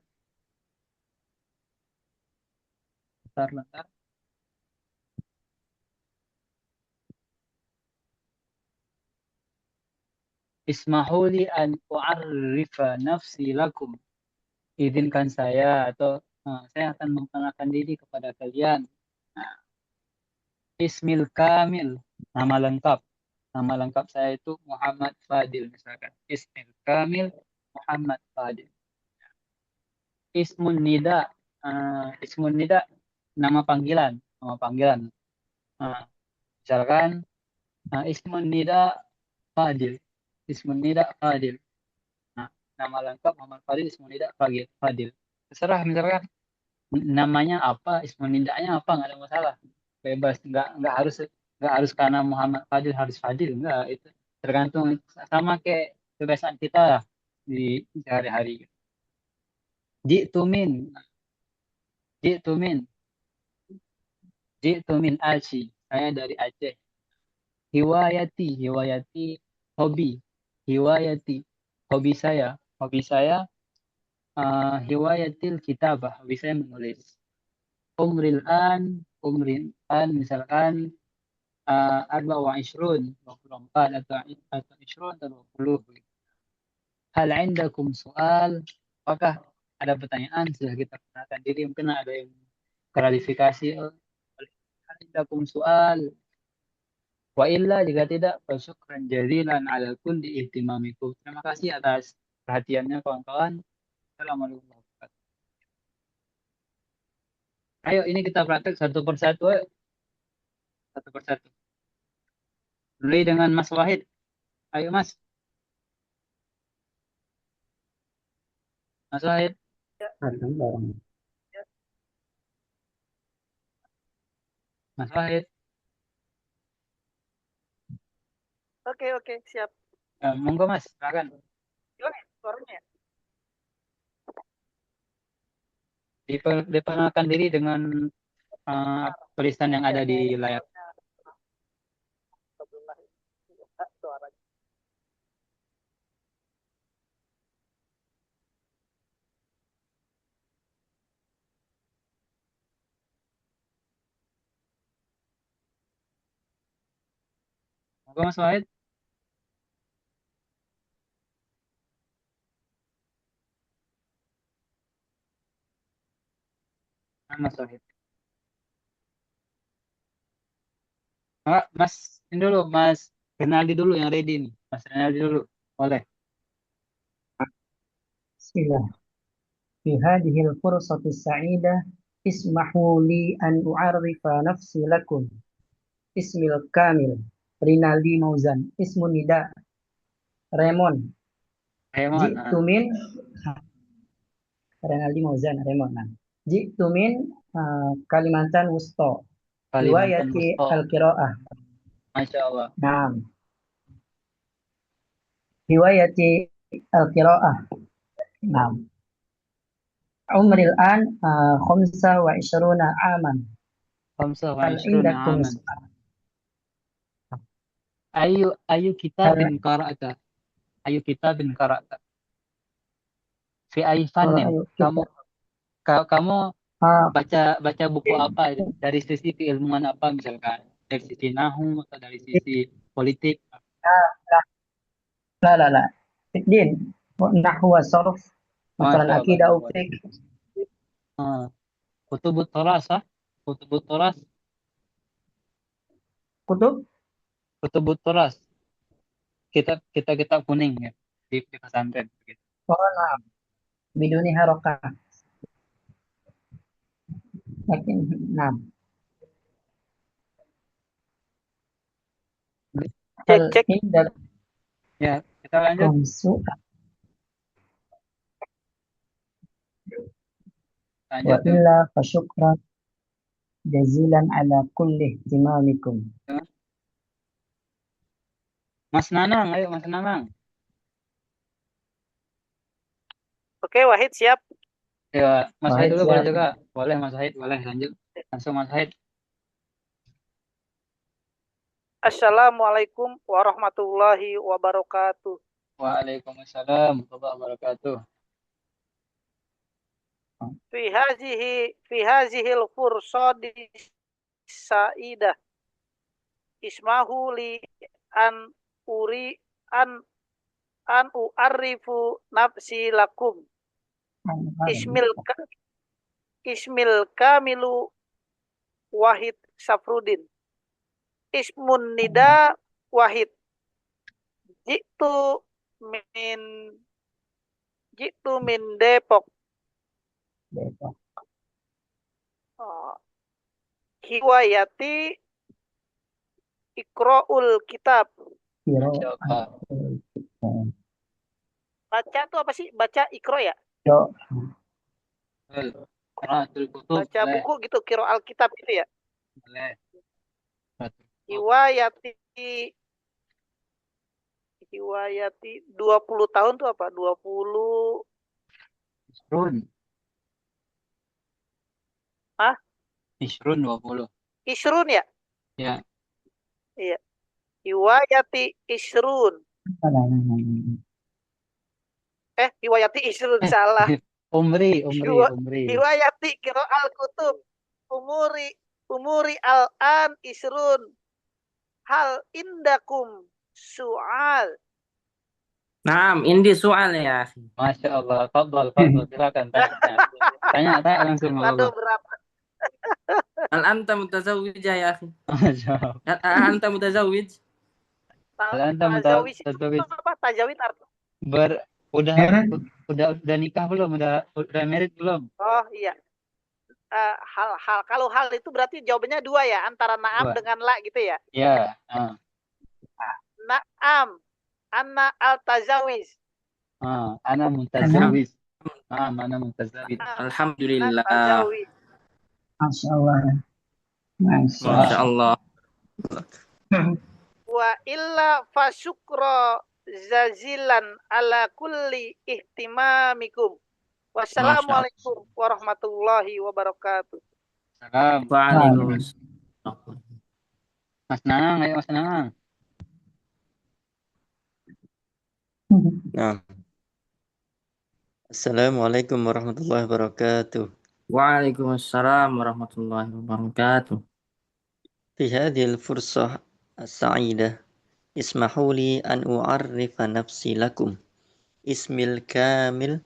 bentar. Ismahuli an u'arrifa nafsi lakum. Izinkan saya atau saya akan memperkenalkan diri kepada kalian. Nah, Ismil Kamil, nama lengkap. Nama lengkap saya itu Muhammad Fadil misalkan. Ismil Kamil Muhammad Fadil. Ismun Nida, Ismun Nida nama panggilan. Misalkan Ismun Nida Fadil. Ismun Nida Fadil. Nah, nama lengkap Muhammad Fadil, Ismun Nida Fadil. Terserah misalkan namanya apa, ismu nidanya apa, nggak ada masalah, bebas, nggak harus karena Muhammad Fadil harus Fadil, nggak, itu tergantung, sama kayak kebiasaan kita lah di sehari-hari. Jitumin, jitumin, jitumin Aceh, saya dari Aceh. Hiwayati, hiwayati, hobi, hiwayati, hobi saya hiwayatil kitabah, hobi saya menulis. Umril an misalkan arba wa ishrun, 24 atau ishrun atau 20. Hal indakum soal, apakah ada pertanyaan? Sudah kita kenalkan diri, mungkin ada yang klarifikasi. Hal indakum soal, wa illa, jika tidak, fasyukran jazilan ala kulli ihtimamikum. Terima kasih atas perhatiannya kawan-kawan. Assalamualaikum warahmatullahi wabarakatuh. Ayo ini kita praktek satu persatu, ayo. Satu persatu. Mulai dengan Mas Wahid. Ayo Mas. Mas Wahid. Ya, Mas Wahid. oke, siap. Monggo Mas, silakan. Hilang ya suaranya ya? Diperkenalkan diri dengan tulisan yang ada di layar. Suaranya. Monggo Mas Wahid. Mas Wahid. Mas, ini dulu, Mas Renaldi dulu yang ready nih. Mas Renaldi dulu, boleh. Bismillah. في هذه الفرصة السعيدة اسمحوا لي أن أعرف نفسي لكم. اسمي الكامل رينالدي موزان. اسم النداء ريمون. جئت من رينالدي موزان ريمون. جئت من كلمة وسطى. رواية القراءة. ما شاء الله. نعم. رواية القراءة. نعم. عمري الآن 25 عاما. 25 عاما. أي كتاب قرأت؟ أي كتاب قرأت؟ في أي فن؟ kamu baca buku apa? Dari sisi keilmuan apa misalkan? Dari sisi nahu atau dari sisi politik? لا الدين نحو والصرف مثلا أكيد أو فيك. كتب التراث كتب التراث كتب التراث kitab kuning ya di pesantren begitu. نعم بدون حركة لكن نعم. Cek. Ya, kita lanjut. وإلا فشكرا جزيلا على كل اهتمامكم. Mas Nanang, ayo Mas Nanang. Oke, Wahid siap. Ya, Mas Wahid dulu boleh juga. Boleh Mas Wahid, boleh lanjut. Langsung Mas Wahid. Assalamualaikum warahmatullahi wabarakatuh. Waalaikumsalam warahmatullahi wabarakatuh. Fi hazihi al-fursati sa'idah ismahu li an u'arrifu nafsi lakum. Ismil kamilu Wahid Safrudin. Ismun nida Wahid. Jitu min Depok. Hiwayati Iqra'ul kitab. Baca tuh apa sih? Baca Iqra ya? Qiraatul kutub baca boleh. buku gitu, qiraal kitab gitu ya. Boleh. Qiraatul kutub. Hiwayati 20 tahun tuh apa? 20 Isrun. Hah? Isrun 20. Isrun ya? Ya. Iya. Hiwayati Isrun. Hiwayati Isrun salah. Umri. Hiwayati qiraal kutub. Umuri al-an Isrun. Hal indakum su'al. Naam, indi soal ya, akhi. Masya Allah. Fadl. Silakan tanya langsung. Rado berapa? Hal anta mutazawwijah ya, akhi? Masya Allah. Hal anta mutazawwij? Hal anta Tajawid itu mutazawwij? apa? Tajawid artinya? Udah nikah belum? Udah married belum? Oh iya. Kalau hal itu berarti jawabannya dua ya, antara na'am Dua. dengan la gitu ya. Ya. Na'am, anna al-tazawiz. Ana mutazawwij. Ana mutazawwij. Alhamdulillah. Tazawiz. Masya Allah. Masya Allah. Wa illa fasyukra zazilan ala kulli ihtimamikum. Wassalamualaikum warahmatullahi wabarakatuh. Salam. Waalaikumsalam. Mas Nanang, ayo Mas Nanang. Nah. Assalamualaikum warahmatullahi wabarakatuh. Waalaikumsalam warahmatullahi wabarakatuh. في هذه الفرصة السعيدة اسمحوا لي أن أعرف نفسي لكم. اسمي الكامل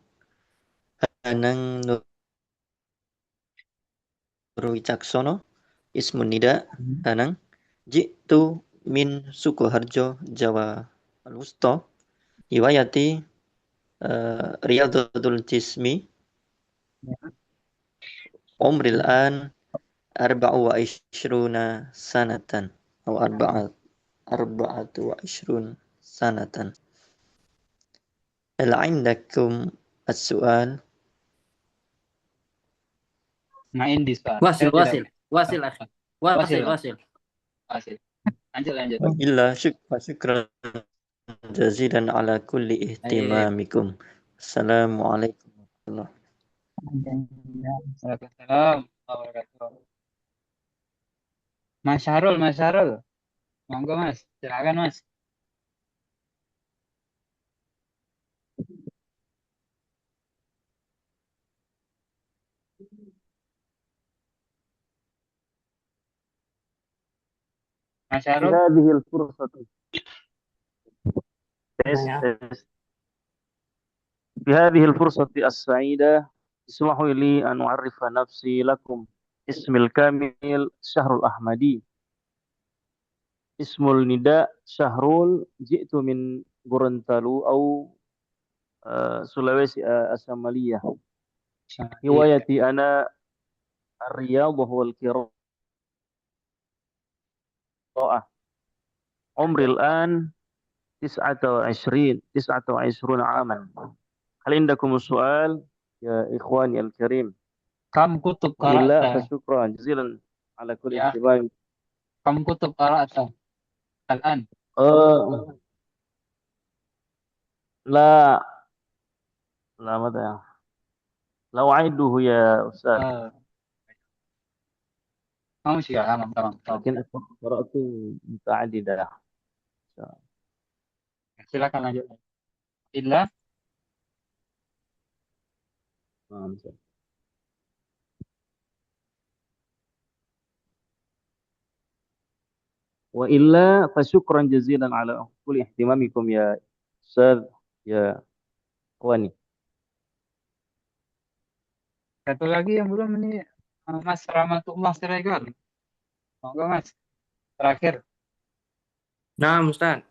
Anang Nur Wicaksono. Ismun Nida Anang. Jitu min Sukoharjo, Jawa Al-Wusta. Hiwayati Riyadhatul Jismi. Umril an 24 sanatan atau 24 sanatan. Hal indakum as-su'al? Main di soal. Wasil, akhi. Wasil. Lanjut. Illa syukran jazilan ala kulli ihtimamikum. Assalamualaikum warahmatullahi wabarakatuh. Waalaikumsalam warahmatullahi wabarakatuh. Mas Syarul. Monggo Mas, silakan Mas. Mas Syarul. هذه الفرصة في هذه الفرصة السعيدة اسمحوا لي أن أعرف نفسي لكم. اسمي الكامل شهر الأحمدي. اسم النداء شهرول. جئت من غورنتالو أو سلawesi الشمالية. هوايتي أنا الرياض والقراءة. عمري الآن 29 عاما. هل عندكم السؤال يا إخواني الكريم؟ Kam kutub لله qara'ta. فشكرا جزيلا على كل Ya. اهتمام. Kam kutub qara'ta. Al-an. لا ماذا لو أعده يا أستاذ. ماشي يا عم تمام. لكن قرأت متعددة. Silakan lanjut. Illa وإلا فشكرا جزيلا على كل اهتمامكم يا أستاذ يا إخواني. satu lagi yang belum ini Mas Rahmatullah Siregar. Monggo Mas. Terakhir. Nah, Ustaz.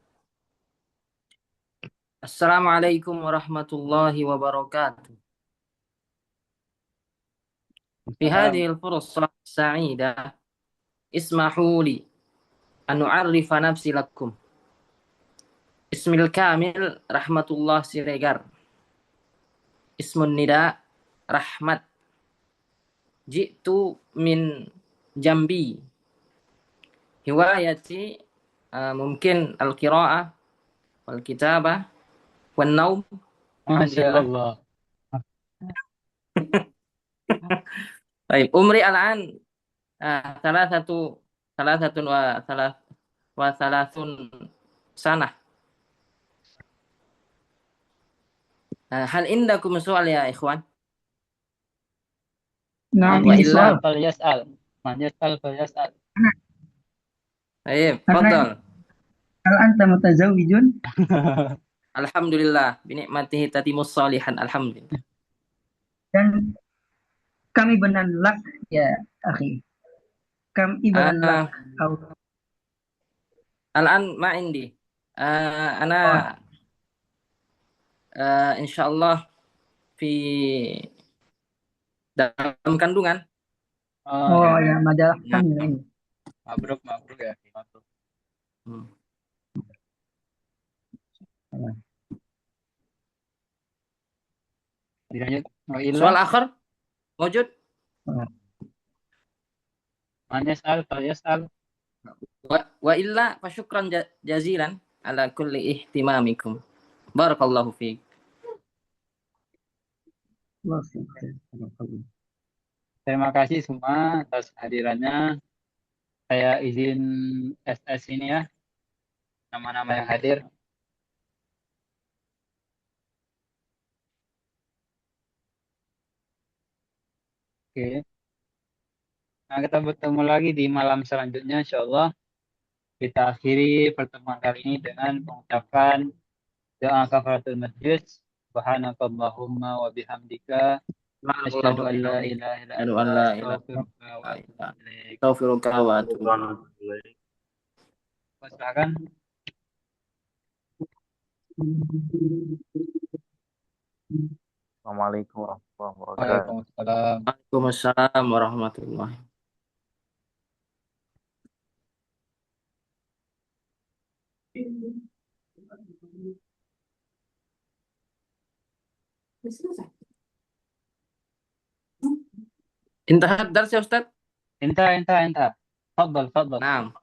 Assalamualaikum warahmatullahi wabarakatuh. في هذه الفرصة السعيدة اسمحوا لي أن أعرف نفسي لكم. اسمي الكامل رحمة الله سيريغار. اسم النداء رحمت. ji'tu min jambi. Hiwayati mungkin al-qira'ah wal kitabah wan naum. Masya Alhamdulillah. Allah. Baik, umri al-an salah satu wa salasun sanah. Hal indakum soal ya ikhwan? Nah, Wa ini illa soal. Falyas'al. Man yas'al falyas'al. Baik, fadal. Hal anta mutazawwijun? Alhamdulillah, binikmatihi tatimus salihan. Alhamdulillah. Dan kami benan lak ya akhi. Kam ibanan lak. Al-an ma indi. Ana insyaallah fi dalam kandungan. Oh ya, majalah hamil ini. Mabruk ya. Mabruk. Dilanjut. Wa illa Soal akhir wujud. man yas'al falyas'al. Wa illa fa syukran jazilan ala kulli ihtimamikum. Barakallahu fiik. Terima kasih semua atas hadirannya. Saya izin SS ini ya. Nama-nama yang hadir. Oke. Nah, kita bertemu lagi di malam selanjutnya insyaallah. Kita akhiri pertemuan kali ini dengan mengucapkan doa kafaratul masjid. Subhanakallahumma wa bihamdika asyhadu an la ilaha illa anta astaghfiruka wa atubu ilaik. Astaghfiruka wa atubu ilaik. Silakan. Assalamualaikum warahmatullahi wabarakatuh. Waalaikumsalam. Waalaikumsalam warahmatullahi. Intahat dars ya Ustaz? Entah. Tafadhal. Naam.